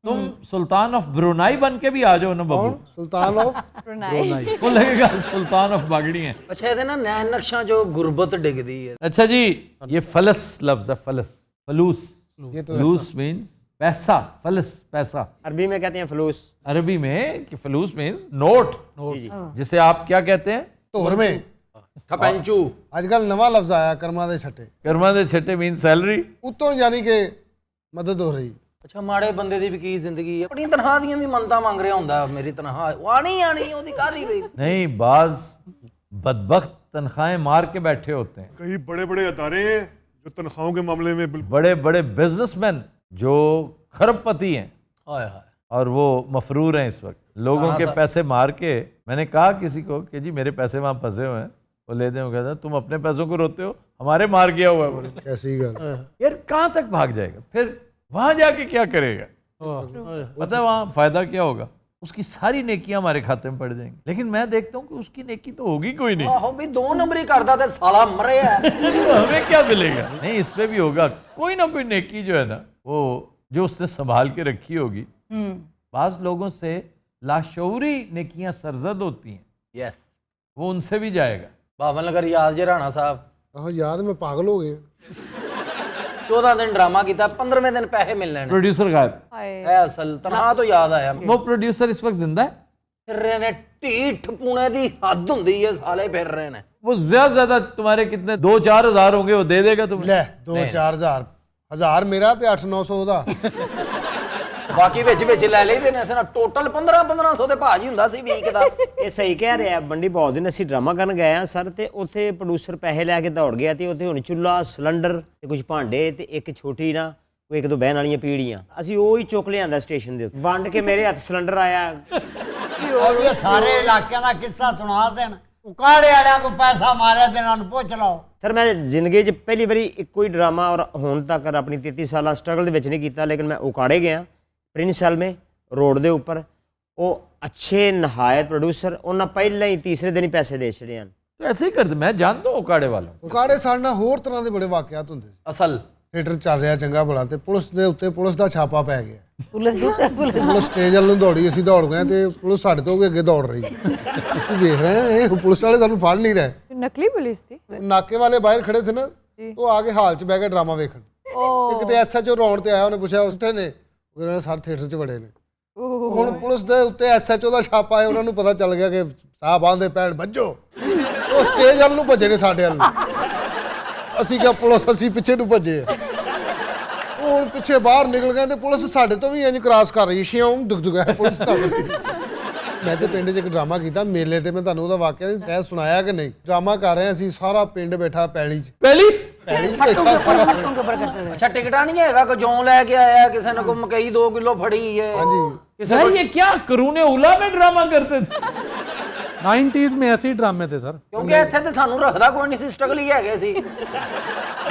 तुम सुल्तान ऑफ ब्रुनाई बन के भी आ जाओ ना बाबू, ਸੁਲਤਾਨ ਆਫ ब्रुनाई, वो लगेगा सुल्तान ऑफ बागड़ी है। ਅੱਛਾ ਇਹਦੇ ਨਾ ਨੈਣ ਨਕਸ਼ਾਂ ਜੋ ਗੁਰਬਤ ਡਿੱਗਦੀ ਹੈ। अच्छा जी, ये फलस लफ्ज है, फलस, फलूस। ये तो फलूस मीन्स पैसा, फलस पैसा। अरबी में कहते हैं फलूस। अरबी में कि फलूस मीन्स नोट, जिसे आप क्या कहते हैं? ਧੋਰ ਮੇ ਠਪੈਂਚੂ। ਅੱਜ ਕੱਲ ਨਵਾਂ ਲਫ਼ਜ਼ ਆਇਆ ਕਰਮਾਂ ਦੇ ਛੱਟੇ कर्मा दे छठे मीन सैलरी। ਉਤੋਂ ਯਾਨੀ ਕਿ ਮਦਦ ਹੋ ਰਹੀ ਅੱਛਾ ਮਾੜੇ ਬੰਦੇ ਦੀ ਵੀ ਕੀ ਜ਼ਿੰਦਗੀ ਹੈ। ਆਪਣੀ ਤਨਖਾਹ ਦੀਆਂ ਵੀ ਮੰਨਤਾਂ ਮੰਗ ਰਿਹਾ ਹੁੰਦਾ, ਮੇਰੀ ਤਨਖਾਹ ਆਣੀ ਉਹਦੀ ਕਾਹਦੀ ਬਈ। नहीं, बाज बदबख्त तनख्वाहें मार के बैठे होते हैं। कई बड़े बड़े अदारे हैं जो तनख्वाहों के मामले में बिल्कुल बड़े बड़े बिजनेसमैन जो खरबपति हैं ਹਾਏ ਹਾਏ। और वो मफरूर हैं इस वक्त, लोगों के पैसे मार के। मैंने कहा किसी को कि जी मेरे पैसे वहाँ फंसे हुए हैं, वो लेते हैं, वो कहता है तुम अपने पैसों को रोते हो, हमारे मार गया हुआ है। बोले, ਐਸੀ ਗੱਲ यार कहाँ तक भाग जाएगा, फिर वहां जाके क्या करेगा? पता है वहां फायदा क्या होगा? उसकी सारी नेकियां हमारे खाते में पड़ जाएंगी, लेकिन मैं देखता हूँ कि उसकी नेकी तो होगी कोई नहीं। ਆਹੋ ਵੀ 2 ਨੰਬਰੀ ਕਰਦਾ ਤੇ ਸਾਲਾ ਮਰਿਆ। हमें क्या मिलेगा? नहीं, इस पे भी होगा कोई ना कोई नेकी जो है ना, वो जो उसने संभाल के रखी होगी। बाज लोगों से लाशऊरी नेकियां सरजद होती हैं, ਯੈਸ। वो उनसे भी जाएगा। ਬਾਵਨ ਨਗਰ ਯਾਦ ਜੇ ਰਾਣਾ ਸਾਹਿਬ ਆਹੋ ਯਾਦ ਮੈਂ ਪਾਗਲ ਹੋ ਗਿਆ 14 ਦਿਨ ਡਰਾਮਾ ਕੀਤਾ, 15ਵੇਂ ਦਿਨ ਪੈਸੇ ਮਿਲਣੇ ਨੇ। प्रोड्यूसर गायब। हाय, ਇਹ ਅਸਲ ਤਨਖਾਹ ਤੋਂ ਯਾਦ ਆਇਆ। वो प्रोड्यूसर इस वक्त जिंदा है? ਫਿਰ ਰਹੇ ਨੇ ਢੀਠ ਪੂਣੇ ਦੀ ਹੱਦ ਹੁੰਦੀ ਹੈ, ਸਾਲੇ ਫਿਰ ਰਹੇ ਨੇ। वो ज्यादा से ज्यादा तुम्हारे कितने 2-4 हजार होंगे, वो दे देगा तुम्हें। ਲੈ 2-4 ਹਜ਼ਾਰ ਮੇਰਾ ਤੇ 8-900 ਦਾ ਬਾਕੀ ਵਿੱਚ ਵਿੱਚ ਲੈ ਲਈਦੇ ਨੇ। ਅਸਾਂ ਟੋਟਲ 1500 ਦੇ ਭਾਜੀ ਹੁੰਦਾ ਸੀ ਵੀਕ ਦਾ। ਇਹ ਸਹੀ ਕਹਿ ਰਿਹਾ ਬੰਡੀ। ਬਹੁਤ ਦਿਨ ਅਸੀਂ ਡਰਾਮਾ ਕਰਨ ਗਏ ਆ ਸਰ, ਤੇ ਉੱਥੇ ਪ੍ਰੋਡਿਊਸਰ ਪੈਸੇ ਲੈ ਕੇ ਦੌੜ ਗਿਆ, ਤੇ ਉੱਥੇ ਹੁਣ ਚੁੱਲ੍ਹਾ, ਸਿਲੰਡਰ ਤੇ ਕੁਝ ਭਾਂਡੇ ਤੇ ਇੱਕ ਛੋਟੀ ਨਾ ਕੋਈ 1-2 ਬਹਿਣ ਵਾਲੀਆਂ ਪੀੜੀਆਂ, ਅਸੀਂ ਉਹ ਹੀ ਚੁੱਕ ਲਿਆਂਦਾ ਸਟੇਸ਼ਨ ਦੇ ਉੱਤੇ। ਵੰਡ ਕੇ ਮੇਰੇ ਹੱਥ ਸਿਲੰਡਰ ਆਇਆ। ਇਹ ਸਾਰੇ ਇਲਾਕਿਆਂ ਦਾ ਕਿੱਸਾ ਸੁਣਾ ਦੇਣ। ਉਕਾੜੇ ਵਾਲਿਆਂ ਕੋ ਪੈਸਾ ਮਾਰਿਆ ਤੇ ਇਹਨਾਂ ਨੂੰ ਪੁੱਛ ਲਓ। ਸਰ ਮੈਂ ਜ਼ਿੰਦਗੀ 'ਚ ਪਹਿਲੀ ਵਾਰੀ ਇੱਕੋ ਹੀ ਡਰਾਮਾ ਔਰ ਹੁਣ ਤੱਕ ਆਪਣੀ 33 ਸਾਲਾਂ ਸਟਰਗਲ ਦੇ ਵਿੱਚ ਨਹੀਂ ਕੀਤਾ, ਲੇਕਿਨ ਮੈਂ ਉਕਾੜੇ ਗਿਆ ਪ੍ਰਿੰਸ ਸੈਲਮੇ ਰੋਡ ਦੇ ਉੱਪਰ। ਉਹ ਅੱਛੇ ਨਹਾਇਤ ਪ੍ਰੋਡਿਊਸਰ, ਉਹਨਾਂ ਪਹਿਲਾਂ ਹੀ ਤੀਸਰੇ ਦਿਨ ਹੀ ਪੈਸੇ ਦੇ ਛੜੇ ਹਨ। तो ऐसे ही करते, मैं जानता हूँ उकाड़े वालों। ਉਕਾੜੇ ਸਾਡੇ ਨਾਲ ਹੋਰ ਤਰ੍ਹਾਂ ਦੇ ਬੜੇ ਵਾਕਿਆਤ ਹੁੰਦੇ ਸੀ। ਅਸਲ ਥੀਏਟਰ ਚੱਲ ਰਿਹਾ ਚੰਗਾ ਭਲਾ ਤੇ ਪੁਲਿਸ ਦੇ ਉੱਤੇ ਪੁਲਿਸ ਦਾ ਛਾਪਾ ਪੈ ਗਿਆ। पुलिस पुलिस ਪੁਲਿਸ ਸਟੇਜ ਵੱਲ ਨੂੰ ਦੌੜੀ, ਅਸੀਂ ਦੌੜ ਗਏ ਤੇ ਪੁਲਿਸ ਸਾਡੇ ਤੋਂ ਵੀ ਅੱਗੇ ਦੌੜ ਰਹੀ। ਅਸੀਂ ਵੇਖ ਰਹੇ ਹਾਂ ਇਹ ਪੁਲਿਸ ਵਾਲੇ ਸਾਨੂੰ ਫੜ ਨਹੀਂ ਰਹੇ। नकली पुलिस थी। ਨਾਕੇ ਵਾਲੇ ਬਾਹਰ ਖੜੇ ਥੇ ਨਾ, ਉਹ ਆ ਕੇ ਹਾਲ 'ਚ ਬਹਿ ਕੇ ਡਰਾਮਾ ਵੇਖਣ। ਤੇ ਕਿਤੇ ਐਸਐਚਓ ਰੌਣ ਤੇ ਆਇਆ, ਉਹਨੇ ਪੁੱਛਿਆ ਉੱਥੇ ਨੇ, ਉਹਨਾਂ ਨੇ ਸਾਰੇ ਥੀਏਟਰ 'ਚ ਵੜੇ ਨੇ। ਹੁਣ ਪੁਲਿਸ ਦੇ ਉੱਤੇ ਐਸਐਚਓ ਦਾ ਛਾਪਾ ਹੈ, ਉਹਨਾਂ ਨੂੰ ਪਤਾ ਚੱਲ ਗਿਆ ਕਿ ਸਾਹਿਬਾਨ ਦੇ ਪੈਣ ਵੱਜੋ। ਉਹ ਸਟੇਜ ਵੱਲ ਨੂੰ ਭੱਜੇ ਨੇ ਸਾਡੇ ਵੱਲ ਨੂੰ। ਅਸੀਂ ਕਿਹਾ ਪੁਲਿਸ, ਅਸੀਂ ਪਿੱਛੇ ਨੂੰ ਭੱਜੇ। ਉਹ ਹੁਣ ਪਿੱਛੇ ਬਾਹਰ ਨਿਕਲ ਗਏ ਤੇ ਪੁਲਿਸ ਸਾਡੇ ਤੋਂ ਵੀ ਇੰਜ ਕ੍ਰਾਸ ਕਰ ਰਹੀ। ਸ਼ਿਓਂ ਦੁਗਦੁਗਾ ਪੁਲਿਸ ਤਾਂ। ਮੈਂ ਤੇ ਪਿੰਡ 'ਚ ਇੱਕ ਡਰਾਮਾ ਕੀਤਾ ਮੇਲੇ ਤੇ, ਮੈਂ ਤੁਹਾਨੂੰ ਉਹਦਾ ਵਾਕਿਆ ਨਹੀਂ ਸ਼ਾਇਦ ਸੁਣਾਇਆ ਕਿ ਨਹੀਂ। ਡਰਾਮਾ ਕਰ ਰਹੇ ਅਸੀਂ, ਸਾਰਾ ਪਿੰਡ ਬੈਠਾ ਪੈਲੀ 'ਚ। पहली 'ਚ ਬੈਠਾ ਸਾਰਾ ਪਿੰਡ। के ऊपर करते थे। ਅੱਛਾ ਟਿਕਟਾਂ ਨਹੀਂ ਹੈਗਾ ਕਿ ਜੋਂ ਲੈ ਕੇ ਆਇਆ, ਕਿਸੇ ਨੇ ਕੋ ਮਕਈ 2 किलो ਫੜੀ ਹੈ। ਹਾਂਜੀ ਕਿਸੇ भाई ये क्या करूने उला में ड्रामा करते थे? 90s में ऐसे ही ड्रामे थे सर। ਕਿਉਂਕਿ ਇੱਥੇ ਤੇ ਸਾਨੂੰ ਰੱਖਦਾ ਕੋਈ ਨਹੀਂ ਸੀ, ਸਟਰਗਲ ਹੀ ਹੈਗੇ ਸੀ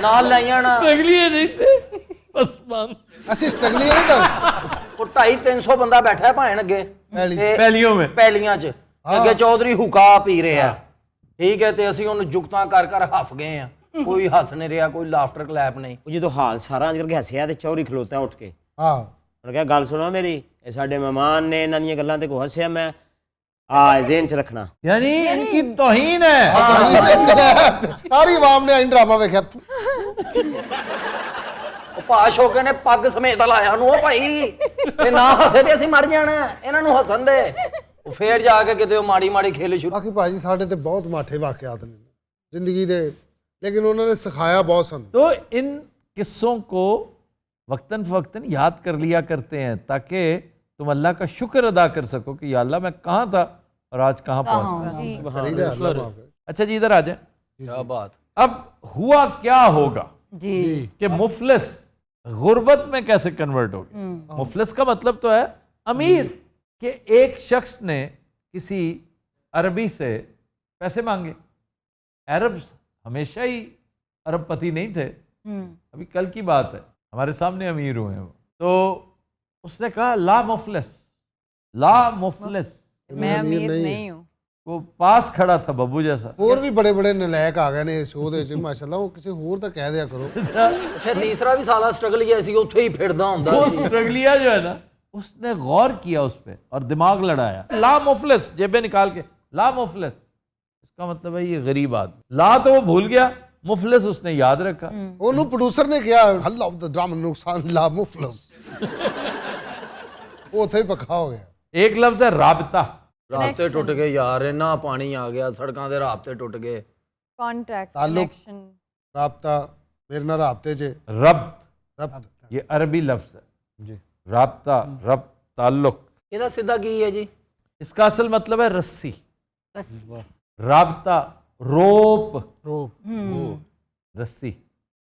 ਨਾਲ ਲੈ ਜਾਣਾ। ਅਗਲੀ ਨਹੀਂ ਤੇ ਬਸ ਬੰਦ। ਅਸੀਂ ਸਟਰਗਲੀ ਨਹੀਂ ਡਰ ਉਹ 250-300 ਬੰਦਾ ਬੈਠਾ ਹੈ ਭਾਣ ਅੱਗੇ ਪੈਲੀਆਂ ਵਿੱਚ ਪੈਲੀਆਂ 'ਚ ਅੱਗੇ ਚੌਧਰੀ ਹੁਕਾ ਪੀ ਰਹੇ ਆ, ਠੀਕ ਹੈ, ਤੇ ਅਸੀਂ ਉਹਨੂੰ ਜੁਗਤਾਂ ਕਰ ਕਰ ਹੱਫ ਗਏ ਆ, ਕੋਈ ਹੱਸ ਨਹੀਂ ਰਿਹਾ, ਕੋਈ ਲਾਫਟਰ ਕਲੈਪ ਨਹੀਂ। ਉਹ ਜਦੋਂ ਹਾਲ ਸਾਰਾ ਅੰਜ ਕਰਕੇ ਹੱਸਿਆ ਤੇ ਚੌਰੀ ਖਲੋਤਾ ਉੱਠ ਕੇ, ਹਾਂ ਉਹਨੇ ਕਿਹਾ ਗੱਲ ਸੁਣੋ ਮੇਰੀ, ਇਹ ਸਾਡੇ ਮਹਿਮਾਨ ਨੇ, ਇਹਨਾਂ ਦੀਆਂ ਗੱਲਾਂ ਤੇ ਕੋ ਹੱਸਿਆ ਮੈਂ ਜ਼ੇਨ 'ਚ ਰੱਖਣਾ। यानी इनकी तौहीन है। ਸਾਰੀ ਆਵਾਮ ਨੇ ਆਈ ਡਰਾਮਾ ਵੇਖਿਆ। ਉਹ ਪਾਸ਼ ਹੋ ਕੇ ਨੇ ਪੱਗ ਸਮੇਤ ਲਾਇਆ ਨੂੰ, ਉਹ ਭਾਈ ਤੇ ਨਾ ਹੱਸੇ ਤੇ ਅਸੀਂ ਮਰ ਜਾਣਾ, ਇਹਨਾਂ ਨੂੰ ਹੱਸਣ ਦੇ। ਉਹ ਫੇਰ ਜਾ ਕੇ ਕਿਤੇ ਉਹ ਮਾੜੀ ਮਾੜੀ ਖੇਲ ਸ਼ੁਰੂ। ਬਾਕੀ ਭਾਜੀ ਸਾਡੇ ਤੇ ਬਹੁਤ ਮਾਠੇ ਵਾਕਿਆਤ ਨੇ ਜ਼ਿੰਦਗੀ ਦੇ, ਲੇਕਿਨ ਉਹਨਾਂ ਨੇ ਸਿਖਾਇਆ ਬਹੁਤ ਸਾਨੂੰ। तो इन किस्सों को वक्तन फवक्तन याद कर लिया करते हैं ताकि तुम अल्लाह का शुक्र अदा कर सको कि या अल्लाह मैं कहाँ था और आज कहाँ पहुँच गया। अच्छा जी, इधर आ जाए। क्या बात। अब हुआ क्या होगा जी कि मुफलिस गुर्बत में कैसे कन्वर्ट होगी। मुफलिस का मतलब तो है अमीर, कि एक शख्स ने किसी अरबी से पैसे मांगे। अरब्स हमेशा ही अरबपति नहीं थे, अभी कल की बात है, हमारे सामने अमीर हुए हैं वो। तो उसने कहा ला मुफलिस, ला मुफलिस, मैं अमीर नहीं हूँ। वो पास खड़ा था बब्बू जैसा। ਹੋਰ ਵੀ ਬੜੇ ਬੜੇ ਨਲਾਇਕ ਆ ਗਏ ਨੇ ਇਸ ਸ਼ੋਅ ਦੇ ਵਿੱਚ ਮਾਸ਼ਾਅੱਲਾ, ਉਹ ਕਿਸੇ ਹੋਰ ਤਾਂ ਕਹਿ ਦਿਆ ਕਰੋ। ਅੱਛਾ ਤੀਸਰਾ ਵੀ ਸਾਲਾ ਸਟਰਗਲ ਹੀ ਸੀ, ਉੱਥੇ ਹੀ ਫਿਰਦਾ ਹੁੰਦਾ वो ਸੀ। स्ट्रगलिया जो है ना, उसने गौर किया उस पर और दिमाग लड़ाया। ला मुफलिस जेबें निकाल के, ला मुफलिस, इसका मतलब है ये गरीब आदमी। ला तो वो भूल गया, मुफलिस उसने याद रखा। ਉਹਨੂੰ ਪ੍ਰੋਡਿਊਸਰ ਨੇ ਕਿਹਾ ਹੱਲਾ ਦਾ ਡਰਾਮਾ ਨੁਕਸਾਨ ਲਾ ਮੁਫਲਸ, ਉਹ ਉੱਥੇ ਹੀ ਪੱਕਾ ਹੋ ਗਿਆ। एक लफ्ज है राबता। ਰਾਬਤੇ ਟੁੱਟ ਗਏ ਯਾਰ, ਇੰਨਾ ਪਾਣੀ ਆ ਗਿਆ, ਸੜਕਾਂ ਦੇ ਰਾਬਤੇ ਟੁੱਟ ਗਏ। कॉन्टैक्ट ताल्लुक। कनेक्शन। ਰਾਬਤਾ ਮੇਰੇ ਨਾਲ ਰਾਬਤੇ 'ਚ रब्त, ਰਬਤ ये अरबी लफ्ज है जी। राबता, रब्त, ताल्लुक। ਇਹਦਾ ਸਿੱਧਾ ਕੀ ਹੈ जी? इसका असल मतलब है रस्सी। राबता रोप, रस्सी।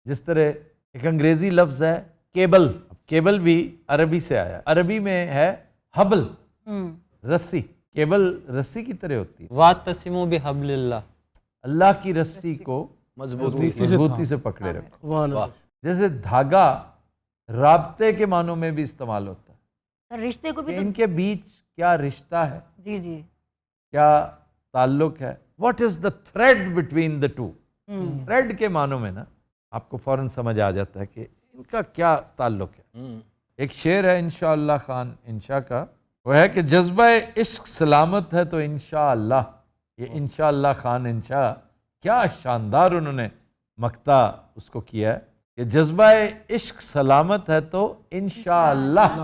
जिस तरह एक अंग्रेजी लफ्ज है केबल, केबल भी अरबी से आया। अरबी में है हबल, रस्सी। केबल रस्सी की तरह होती है। वातसिमु बिहब्लिल्लाह, अल्लाह की रस्सी को मजबूती से पकड़े रखो। जैसे धागा राबते के मानों में भी इस्तेमाल होता है, रिश्ते को भी तो इनके बीच क्या रिश्ता है, जी जी क्या ताल्लुक है, what is the thread between the two. Thread के मानों में ना आपको फौरन समझ आ जाता है कि इनका क्या ताल्लुक है। एक शेर है इंशाअल्लाह खान इंशा का, वो है कि जज्बा इश्क सलामत है तो इंशाअल्लाह। ये इंशाअल्लाह खान इंशा, क्या शानदार उन्होंने मक्ता उसको किया है कि जज्बा इश्क सलामत है तो इंशाअल्लाह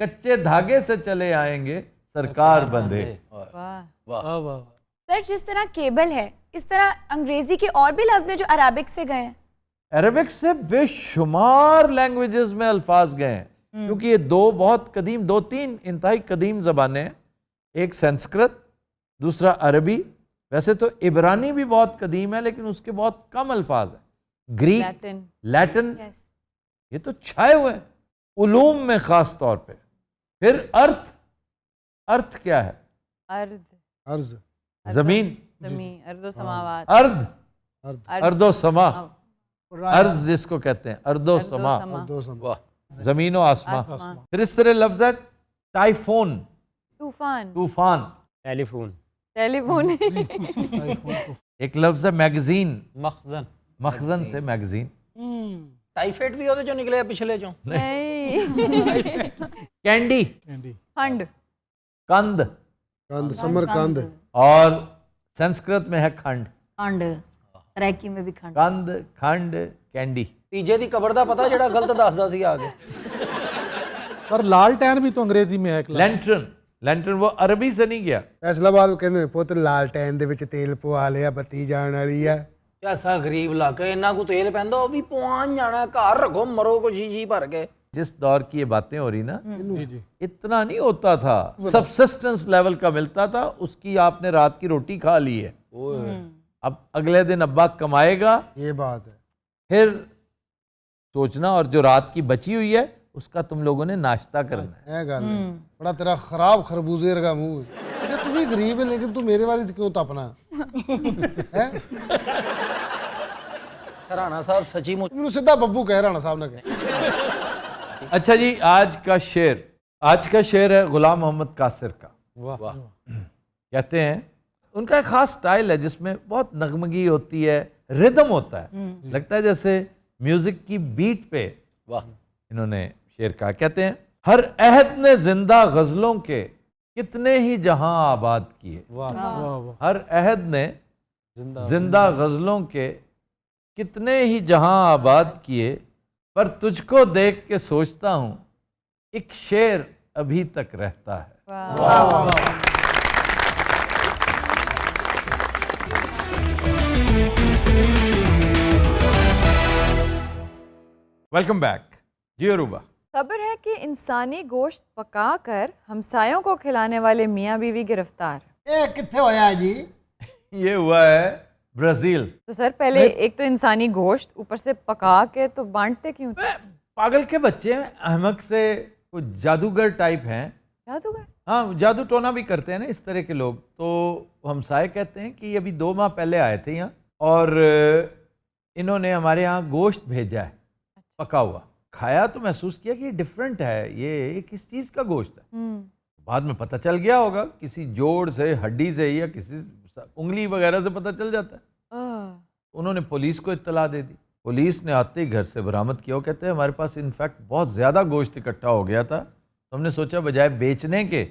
कच्चे धागे से चले आएंगे सरकार बंधे। वाह वाह। सर जिस तरह केबल है, इस तरह अंग्रेजी के और भी लफ्ज हैं जो अरबिक से गए हैं। अरबिक से बेशुमार लैंग्वेजेस में अल्फाज गए हैं, क्योंकि ये दो बहुत कदीम, दो तीन इंतहाई कदीम ज़बानें हैं। एक संस्कृत, दूसरा अरबी। वैसे तो इब्रानी भी बहुत कदीम है, लेकिन उसके बहुत कम अल्फाज हैं। ग्रीक, लैटिन, ये तो छाए हुए हैं उलूम में ख़ास तौर पे। फिर अर्थ, अर्थ क्या है? अर्ध, अर्ज, जमीन, जमीन, अर्दो समावात, अर्ध, अर्दो समा, अर्ज जिसको कहते हैं, अर्दो समा, जमीन और आसमां। फिर इस तरह लफ्ज है टाइफोन, तूफान, तूफान, टेलीफोन, टेलीफोन। एक लफ्ज है मैगजीन, मखजन, मखजन से मैगजीन। टाइफाइड भी ਉਹਦੇ ਚੋਂ ਨਿਕਲਿਆ ਪਿਛਲੇ ਚੋਂ। नहीं। कैंडी, खंड, कंद, कंद, समरकंद। और संस्कृत में है खंड, खंड, सराइकी में भी खंड, कंद, खंड, कैंडी। ਤੀਜੇ ਦੀ ਕਬਰ ਦਾ ਪਤਾ ਜਿਹੜਾ ਗਲਤ ਦੱਸਦਾ ਸੀ ਆ ਕੇ। सर लालटेन भी तो अंग्रेजी में है एक लफ्ज। लैंटर्न, लैंटर्न वो अरबी से नहीं गया। ਫੈਸਲਾਬਾਦ ਕਹਿੰਦੇ ਨੇ ਪੁੱਤ ਲਾਲਟੈਨ ਦੇ ਵਿੱਚ ਤੇਲ ਪਵਾ ਲਿਆ, ਬੱਤੀ ਜਾਣ ਵਾਲੀ ਆ। ਐਸਾ ਗਰੀਬ ਇਲਾਕਾ, ਇੰਨਾ ਕੋ ਤੇਲ ਪੈਂਦਾ, ਉਹ ਵੀ ਪਵਾਨ ਜਾਣਾ, ਘਰ ਰੱਖੋ ਮਰੋ ਕੋ ਸ਼ੀਸ਼ੀ ਭਰ ਕੇ। जिस दौर की ये बातें हो रही ना, इतना नहीं होता था, सबसिस्टेंस लेवल का मिलता था, उसकी आपने रात की रोटी खा ली है, अब अगले दिन अब्बा कमाएगा। ये बात है। फिर सोचना, और जो रात की बची हुई है उसका तुम लोगों ने नाश्ता करना है। ਇਹ ਗੱਲ ਹੈ। ਬੜਾ ਤੇਰਾ ਖਰਾਬ ਖਰਬੂਜ਼ੇ ਵਰਗਾ ਮੂੰਹ। ਅੱਛਾ ਤੁਸੀਂ गरीब है लेकिन तू मेरे वाली क्यों तपना है? राणा साहब सची मुच मैंने सीधा बब्बू कह राणा साहब ने कहा। अच्छा जी, आज का शेर है गुलाम मोहम्मद कासिर का। वाह कहते हैं उनका एक खास स्टाइल है जिसमें बहुत नगमगी होती है, रिदम होता है, लगता है जैसे म्यूजिक की बीट पे वाह इन्होंने शेर कहा। कहते हैं हर अहद ने जिंदा गजलों के कितने ही जहां आबाद किए। हर अहद ने जिंदा गजलों के कितने ही जहां आबाद किए, पर तुझको देख के सोचता हूं एक शेर अभी तक रहता है। वेलकम बैक जी अरूबा। खबर है कि इंसानी गोश्त पकाकर हमसायों को खिलाने वाले मियाँ बीवी गिरफ्तार। ये कितने होया जी? ये हुआ है ब्राजील। तो सर पहले एक तो इंसानी गोश्त ऊपर से पका के तो बांटते क्यों थे? पागल के बच्चे हैं, अहमक से कुछ जादूगर टाइप हैं। जादूगर? हाँ, जादू टोना भी करते हैं ना इस तरह के लोग। तो हमसाए कहते हैं कि अभी 2 माह पहले आए थे यहाँ और इन्होंने हमारे यहाँ गोश्त भेजा है पका हुआ। खाया तो महसूस किया कि ये डिफरेंट है, ये किस चीज़ का गोश्त है। बाद में पता चल गया होगा किसी जोड़ से, हड्डी से या किसी उंगली वगैरह से पता चल जाता है। उन्होंने पुलिस को इत्तला दे दी। पुलिस ने आते ही घर से बरामद किया। वो कहते हैं हमारे पास इनफैक्ट बहुत ज़्यादा गोश्त इकट्ठा हो गया था, तो हमने सोचा बजाय बेचने के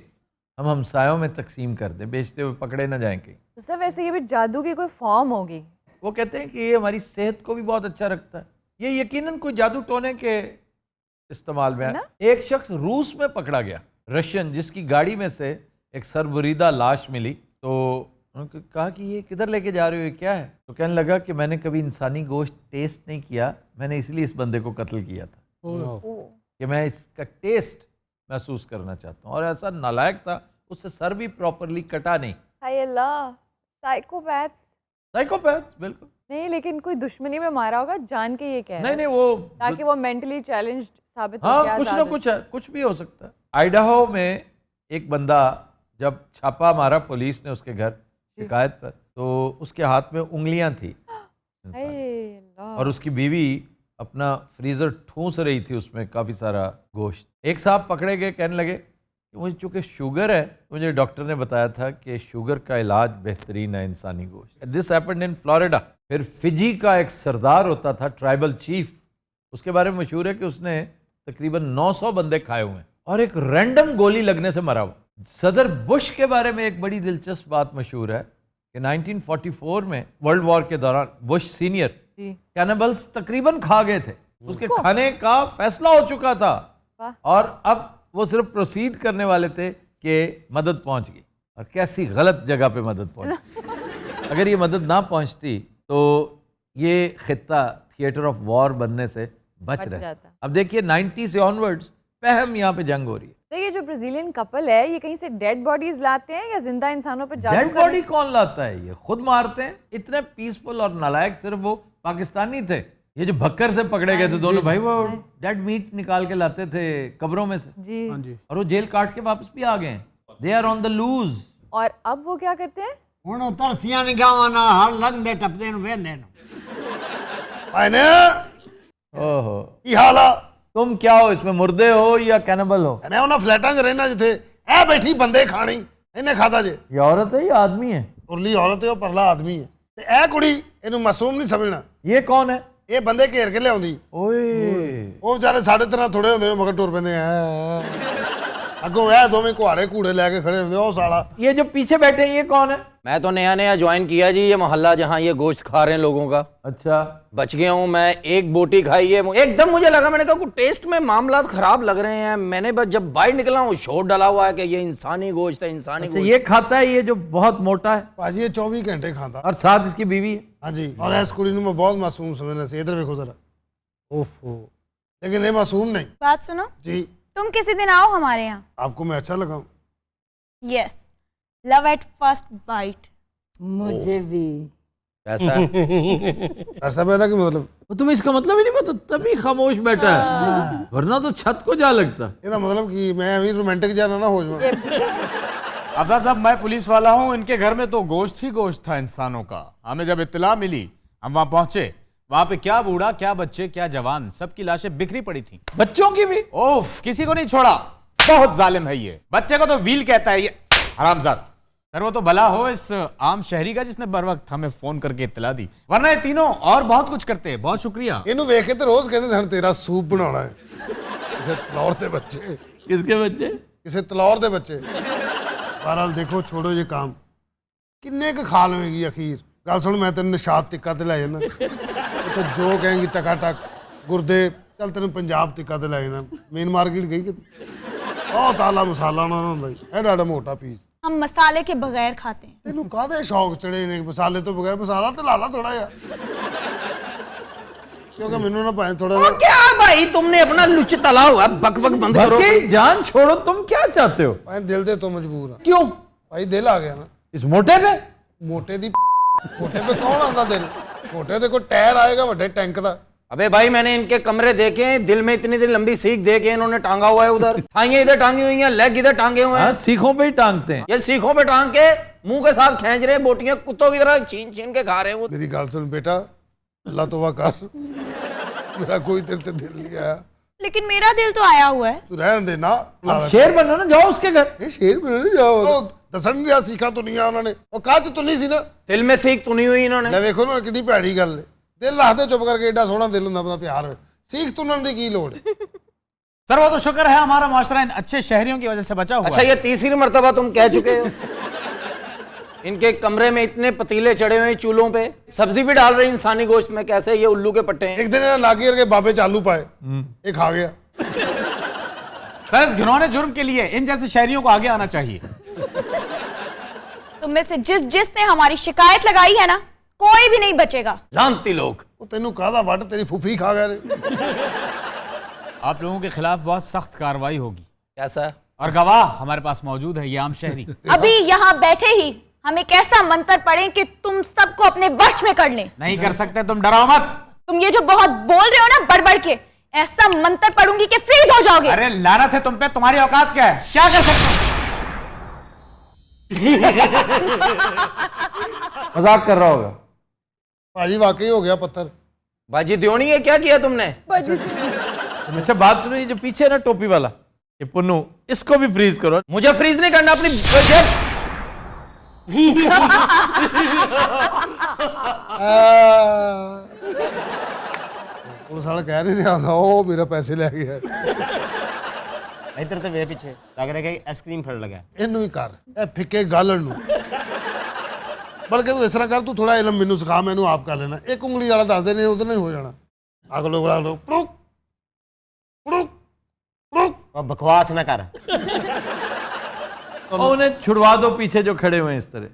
हम हमसायों में तकसीम कर दें, बेचते हुए पकड़े ना जाएं कहीं। तो सर वैसे ये भी जादू की कोई फॉर्म होगी? वो कहते हैं कि ये हमारी सेहत को भी बहुत अच्छा रखता है। ये यकीनन कोई जादू टोने के इस्तेमाल में है। एक शख्स रूस में पकड़ा गया, रशियन, जिसकी गाड़ी में से एक सरबरीदा लाश मिली। तो उन्होंने कहा कि ये किधर लेके जा रहे हो, ये क्या है? तो कहने लगा कि मैंने कभी इंसानी गोश्त टेस्ट नहीं किया, मैंने इसलिए इस बंदे को कत्ल किया था कि मैं इसका टेस्ट महसूस करना चाहता हूँ। और ऐसा नालायक था, उससे सर भी प्रॉपरली कटा नहीं। हाय अल्लाह, साइकोपैथ बिल्कुल नहीं, लेकिन कोई दुश्मनी में मारा होगा जान के ये कह रहा है। नहीं वो ताकि वो मेंटली चैलेंज्ड साबित हो। हाँ, कुछ ना कुछ है, कुछ भी हो सकता है। आइडाहो में एक बंदा जब छापा मारा पुलिस ने उसके घर शिकायत पर, तो उसके हाथ में उंगलियां थी और उसकी बीवी अपना फ्रीजर ठूंस रही थी, उसमें काफ़ी सारा गोश्त। एक साहब पकड़े गए, कहने लगे कि मुझे चूँकि शुगर है, मुझे डॉक्टर ने बताया था कि शुगर का इलाज बेहतरीन है इंसानी गोश्त। This happened in Florida. फिर फिजी का एक सरदार होता था, ट्राइबल चीफ, उसके बारे में मशहूर है कि उसने तकरीबन 900 बंदे खाए हुए हैं और एक रैंडम गोली लगने से मरा हुआ। सदर बुश के बारे में एक बड़ी दिलचस्प बात मशहूर है कि 1944 में वर्ल्ड वॉर के दौरान बुश सीनियर कैनिबल्स तकरीबन खा गए थे, उसके खाने का फैसला हो चुका था और अब वो सिर्फ प्रोसीड करने वाले थे कि मदद पहुंच गई। और कैसी गलत जगह पे मदद पहुंची। अगर ये मदद ना पहुंचती तो ये खित्ता थिएटर ऑफ वॉर बनने से बच रहे। अब देखिए 90 से ऑनवर्ड्स पहम यहाँ पे जंग हो रही है। तो ये जो ब्राजीलियन कपल है, ये कहीं से डेड बॉडीज लाते हैं या जिंदा इंसानों पर जादू? डेड बॉडी कौन लाता है? ये खुद मारते हैं। इतने पीसफुल और नालायक सिर्फ वो पाकिस्तानी थे। ये जो भक्कर से पकड़े गए थे दोनों भाई, वो डेड मीट निकाल के लाते थे कब्रों में से जी। और वो जेल काट के वापस भी आ गए। They are on the loose. और अब वो क्या करते हैं? ਹੁਣ ਤਰਸੀਆਂ ਨਿਗਾਹਾਂ ਨਾਲ ਹਰ ਲੰਘਦੇ ਟੱਪਦੇ ਨੂੰ ਵੇਂਦੇ ਨੇ। आने ओहो, की हाल आ? तुम क्या हो इसमें, मुर्दे हो या कैनिबल हो? मैं उन्हें फ्लैटां च रहना जिथे ए बैठी बंदे खानी इन्हें खाता जे। ये औरत है या आदमी है? उरली औरत है, परला आदमी है। ते ए कुड़ी इन्हू मासूम नहीं समझना। ये कौन है? ये बंदे घेर के लियाउंदी। ओए वो बेचारे साढ़े तरह थोड़े होंदे ने, मगर टुर पैंदे हैं अगों। ए दोवें कुहाड़े कूड़े लेके खड़े होंदे। ओ साला ये जो पीछे बैठे हैं ये कौन है? मैं तो नया नया ज्वाइन किया जी ये मोहल्ला जहाँ ये गोश्त खा रहे हैं लोगों का। अच्छा, बच गया हूँ मैं। एक बोटी खाई है, एकदम मुझे लगा, मैंने कहा टेस्ट में मामला खराब लग रहे हैं। मैंने बस जब बाहर निकला हूँ शोर डाला हुआ है कि ये इंसानी गोश्त है, इंसानी गोश्त। ये खाता है, ये जो बहुत मोटा है भाजी, ये 24 घंटे खाता और साथ इसकी बीवी है। हाँ जी। और इस कुड़ी मैं बहुत मासूम समझना चाहिए। इधर देखो जरा। ओहो, लेकिन ये मासूम नहीं। बात सुनो जी, तुम किसी दिन आओ हमारे यहाँ। आपको मैं अच्छा लगा? Yes, love at first bite. मुझे भी ऐसा ऐसा पैदा की मतलब? तुम्हें इसका मतलब ही नहीं पता, तभी खामोश बैठा है, वरना तो छत को जा लगता। ਇਹਦਾ मतलब कि मैं अभी रोमांटिक जाना ना हो जाऊं। अफजल साहब, मैं पुलिस वाला हूँ, इनके घर में तो गोश्त ही गोश्त था इंसानों का। हमें जब इत्तला मिली हम वहां पहुंचे, वहां पे क्या बूढ़ा, क्या बच्चे, क्या जवान, सबकी लाशें बिखरी पड़ी थी। बच्चों की भी? ओफ, किसी को नहीं छोड़ा। बहुत जालिम है ये। बच्चे को तो व्हील कहता है ये हरामजादा। सर वो तो भला हो इस आम शहरी का जिसने बर वक्त हमें फोन करके इत्तला दी, वरना ये तीनों और बहुत कुछ करते हैं। बहुत शुक्रिया। ਇਹਨੂੰ ਵੇਖ ਕੇ ਤੇ ਰੋਜ਼ ਕਹਿੰਦੇ ਸਨ ਤੇਰਾ ਸੂਪ ਬਣਾਉਣਾ ਹੈ ਕਿਸੇ ਤਲੌਰ ਦੇ ਬੱਚੇ। किसके बच्चे? ਕਿਸੇ ਤਲੌਰ ਦੇ ਬੱਚੇ। ਬਹਰਾਲ ਦੇਖੋ ਛੋੜੋ ਇਹ ਕੰਮ, ਕਿੰਨੇ ਕੁ ਖਾ ਲਵੇਂਗੀ ਅਖੀਰ। ਗੱਲ ਸੁਣ, ਮੈਂ ਤੈਨੂੰ ਨਿਸ਼ਾਤ ਟਿੱਕਾ ਤੇ ਲੈ ਜਾਣਾ, ਉੱਥੇ ਜੋ ਕਹੇਂਗੀ ਟਕਾ ਟਕ ਗੁਰਦੇ, ਚੱਲ ਤੈਨੂੰ ਪੰਜਾਬ ਟਿੱਕਾ ਤੇ ਲੈ ਜਾਣਾ। ਮੇਨ ਮਾਰਕੀਟ ਗਈ ਕਿਤੇ, ਬਹੁਤ ਆਲਾ ਮਸਾਲਾ ਉਹਨਾਂ ਦਾ ਹੁੰਦਾ ਜੀ, ਐਡਾ ਮੋਟਾ ਪੀਸ। हम मसाले के बगैर खाते हैं। ਤੈਨੂੰ ਕਾਹਦੇ ਸ਼ੌਕ ਚੜੇ ਨੇ ਮਸਾਲੇ ਤੋਂ ਬਗੈਰ? ਮਸਾਲਾ ਤੇ ਲਾ ਲਾ ਥੋੜਾ ਜਿਹਾ, क्योंकि मैंने ना पाए थोड़ा। ओ क्या भाई, तुमने अपना लुच तला हुआ, बक बक बंद करो। जान छोड़ो, तुम क्या चाहते हो? भाई दिल दे तो मजबूर है। क्यों भाई? दिल आ गया ना इस मोटे पे। मोटे दी मोटे पे कौन आंदा दिल? मोटे दे कोई टायर आएगा बड़े टैंक दा। अबे भाई, मैंने इनके कमरे देखे हैं, दिल में इतनी लंबी सीख देखे इन्होंने टांगा हुआ है उधर, थाइयां इधर टांगी हुई हैं, लेग इधर टांगे हुए हैं। सीखों पे ही टांगते हैं ये, सीखों पे टांग के मुंह के साथ खींच रहे हैं, बोटियां कुत्तों की तरह छीन छीन के खा रहे हैं वो। मेरी गल सुन बेटा, अल्लाह तौबा कर, मेरा कोई तेरे ते दिल नहीं आया। लेकिन मेरा दिल तो आया हुआ है। तू रहने दे ना, अब शेर बनो ना, जाओ उसके घर। ये शेर बनो ना, जाओ। दसन नहीं सीखा तो नहीं उन्होंने, और काच तो नहीं सी ना, दिल में सीख तो नहीं हुई इन्होंने। ले देखो ना कितनी भैड़ी गल है। दिल रख दे चुप करके, एडा सोहना दिल हुंदा अपना प्यार। सीख तो उन्होंने की लोड़। सर वो तो शुक्र है हमारा माशरा इन अच्छे शहरियों की वजह से बचा हुआ। अच्छा, ये तीसरी मर्तबा तुम कह चुके हो। इनके कमरे में इतने पतीले चढ़े हुए हैं चूल्हों पे, सब्जी भी डाल रहे हैं इंसानी गोश्त में, कैसे ये उल्लू के पट्टे हैं। एक दिन लागी करके बाबे चालू पाए, एक खा गया। सर इस घिनौने जुर्म के लिए इन जैसे शहरियों को आगे आना चाहिए। तुम में से जिसने हमारी शिकायत लगाई है ना, कोई भी नहीं बचेगा। लानती लोग। तेनू कादा वट तेरी फूफी खा गए। आप लोगों के खिलाफ बहुत सख्त कार्रवाई होगी। कैसा? और गवाह हमारे पास मौजूद है, ये आम शहरी। अभी यहाँ बैठे ही हम एक ऐसा मंत्र पढ़ें कि तुम सबको अपने वश में कर लें। नहीं कर सकते, तुम डराओ मत। तुम ये जो बहुत बोल रहे हो ना बढ़ के, ऐसा मंत्र पढ़ूंगी कि फ्रीज हो जाओगे। अरे लानत है तुम पे, तुम्हारी औकात क्या है? क्या कर सकते हो? मजाक कर रहा होगा भाजी, वाकई हो गया पत्थर। बाजी द्योनी है, क्या किया तुमने? अच्छा बात सुनो, ये जो पीछे ना टोपी वाला, ये पुन्नू, इसको भी फ्रीज करो। मुझे फ्रीज नहीं करना, अपनी पुलिस वाला कह नहीं रहा था, ओ मेरा पैसे ले गया। इधर तो वे पीछे लग रहा है कि आइसक्रीम फड़ लगा। ਇਹਨੂੰ ਹੀ ਕਰ, ਇਹ ਫਿੱਕੇ ਗਾਲਣ ਨੂੰ। ਬਲਕਿ ਤੂੰ ਇਸ ਤਰ੍ਹਾਂ ਕਰ, ਤੂੰ ਥੋੜਾ ਇਲਮ ਮੈਨੂੰ ਸਿਖਾ, ਮੈਨੂੰ ਆਪ ਕਰ ਲੈਣਾ। ਇੱਕ ਉਂਗਲੀ ਵਾਲਾ ਦੱਸ ਦੇ, ਨਹੀਂ ਉਹਦੇ ਨਾਲ ਹੀ ਹੋ ਜਾਣਾ। ਅਗਲੋ ਬੜਾ ਲੋ ਪੜੁਕ ਪੜੁਕ ਪੜੁਕ। बकवास ना कर। और उन्हें छुड़वा दो पीछे जो खड़े हुए हैं इस तरह।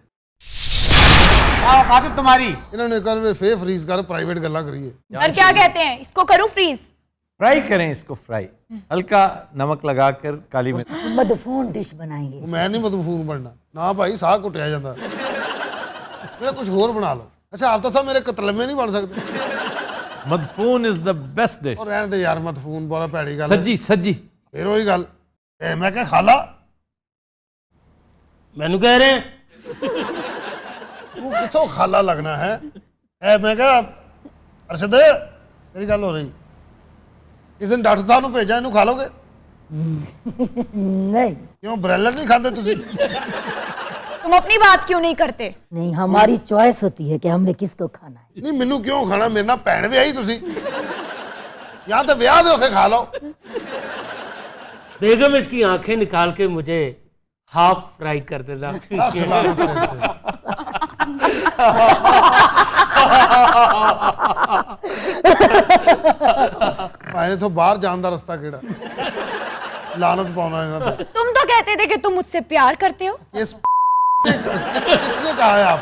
क्या औकात है तुम्हारी? इन्होंने कर फे फ्रीज कर, प्राइवेट गल्ला करिए। और क्या कहते हैं, इसको करूं फ्रीज? फ्राई करें इसको, फ्राई हल्का नमक लगाकर काली मिर्च। मधुफून डिश बनाएंगे। मैं नहीं मधुफून बनना ना भाई, साह कुटिया जाता। मेरा कुछ और बना लो। अच्छा आप तो सब मेरे कतलमे नहीं बन सकते। मधफून इज द बेस्ट डिश। और रहने दे यार, मधफून बड़ा भैड़ी गल। सज्जी सज्जी फिर वही गल, मैं क्या खाला मैनू कह रहे हैं तू किथों खाला लगना है? मैं क्या अरशद, तेरी गल हो रही, इस दिन डॉक्टर साहब को भेजा, इनू खा लोगे? नहीं। क्यों ब्रेलर नहीं खाते तुसी? तुम अपनी बात क्यों नहीं करते? नहीं, हमारी चॉइस होती है कि हमने किसको खाना है। नहीं मैनू क्यों खाना, मेरे नाल भैन विआही तुसी, या तो ब्याह दे खा लो। बेगम इसकी आंखें निकाल के मुझे हाफ फ्राई कर देना। मैंने तो बाहर जान दा रास्ता केड़ा, लानत पाउना इन्हां ते। तुम तो कहते थे कि तुम मुझसे प्यार करते हो। किसने कहा है आप?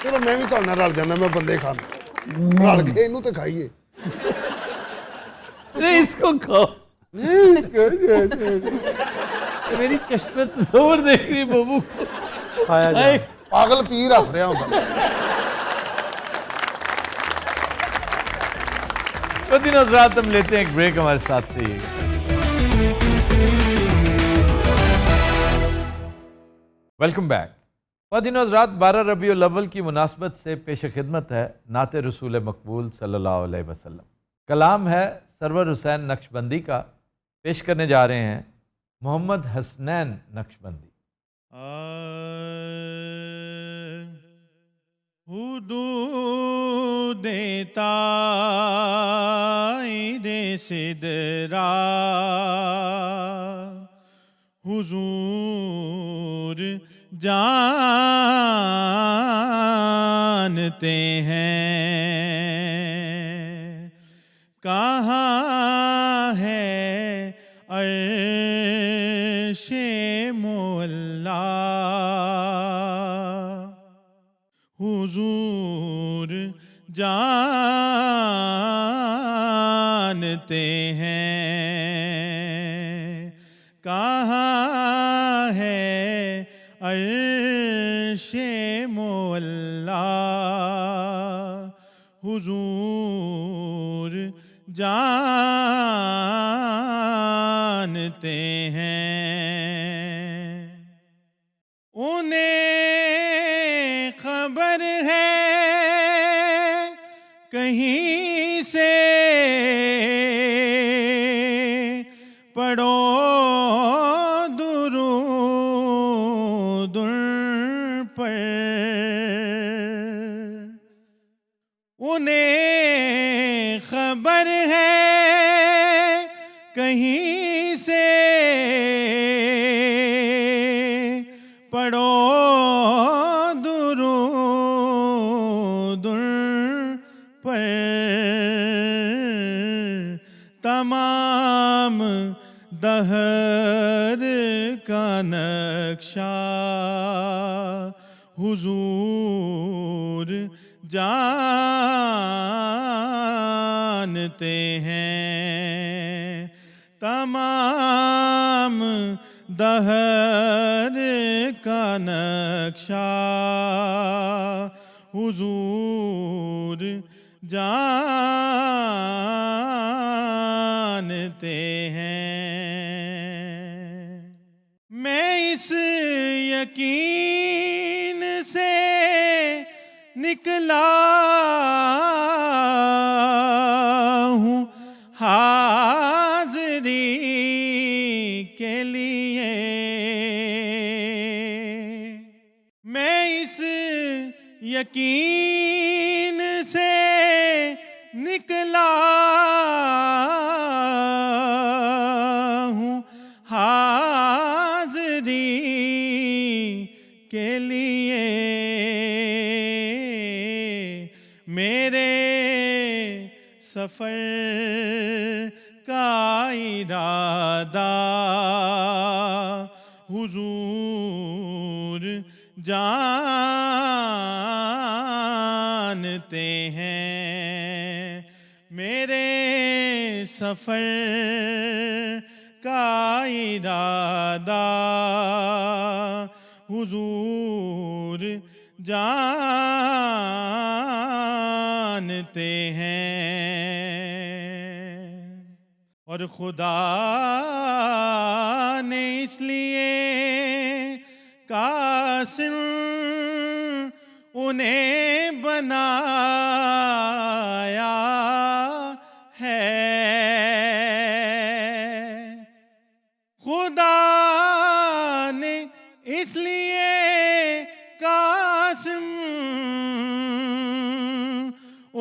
चलो मैं भी तुहाडे नाल रल जाना, मैं बंदे खाना रल के इनू ते खाइए। इसको खाओ। मेरी कश्मत जोर देख रही बाबू को। खाया जाए। पागल पीर हस रहा होता। तो दिन रात हम लेते हैं एक ब्रेक, हमारे साथ रहिएगा। Welcome back. ख़वातीन और हज़रात, 12 रबीउल अव्वल की मुनासबत से पेश खिदमत है नाते रसूल मकबूल सल्लल्लाहु अलैहि वसल्लम। कलाम है सरवर हुसैन नक्शबंदी का। पेश करने जा रहे हैं मोहम्मद हसनैन नक्शबंदी। देता दे सिदरा हुजूर जानते हैं कहाँ है अर्शे मोला हुजूर जानते हैं कहाँ है अर्शे मोला हुजूर जानते हैं उन्हें खबर है कहीं से पढ़ो दुरूद पर उन्हें खबर है कहीं से पढ़ो दुरूद पर तमाम दहर का नक्शा हुजूर जानते हैं तमाम दहर का नक्शा हुजूर जानते हैं मैं इस यकीन से निकला हूँ हाज़री के लिए मैं इस यकीन से निकला हूँ हाज़री के लिए मेरे सफ़र का इरादा हुजूर जानते हैं मेरे सफ़र का इरादा हुजूर जानते हैं और खुदा ने इसलिए कासिम उन्हें बनाया है खुदा ने इसलिए कासिम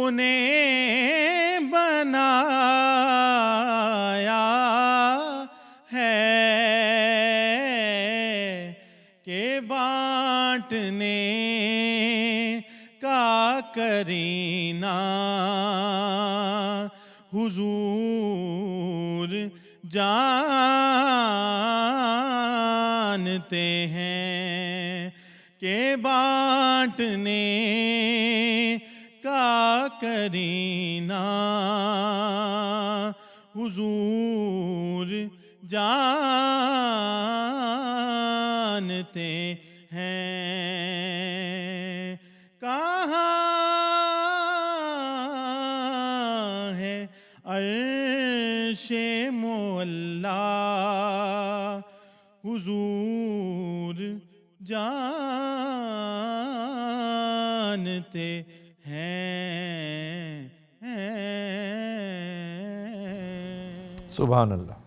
उन्हें बनाया है के बांटने का करीना हुजूर जानते हैं के बांटने का करीना हुजूर जानते हैं कहाँ है अर्शे मोला हुजूर जान जानते हैं। सुभान अल्लाह।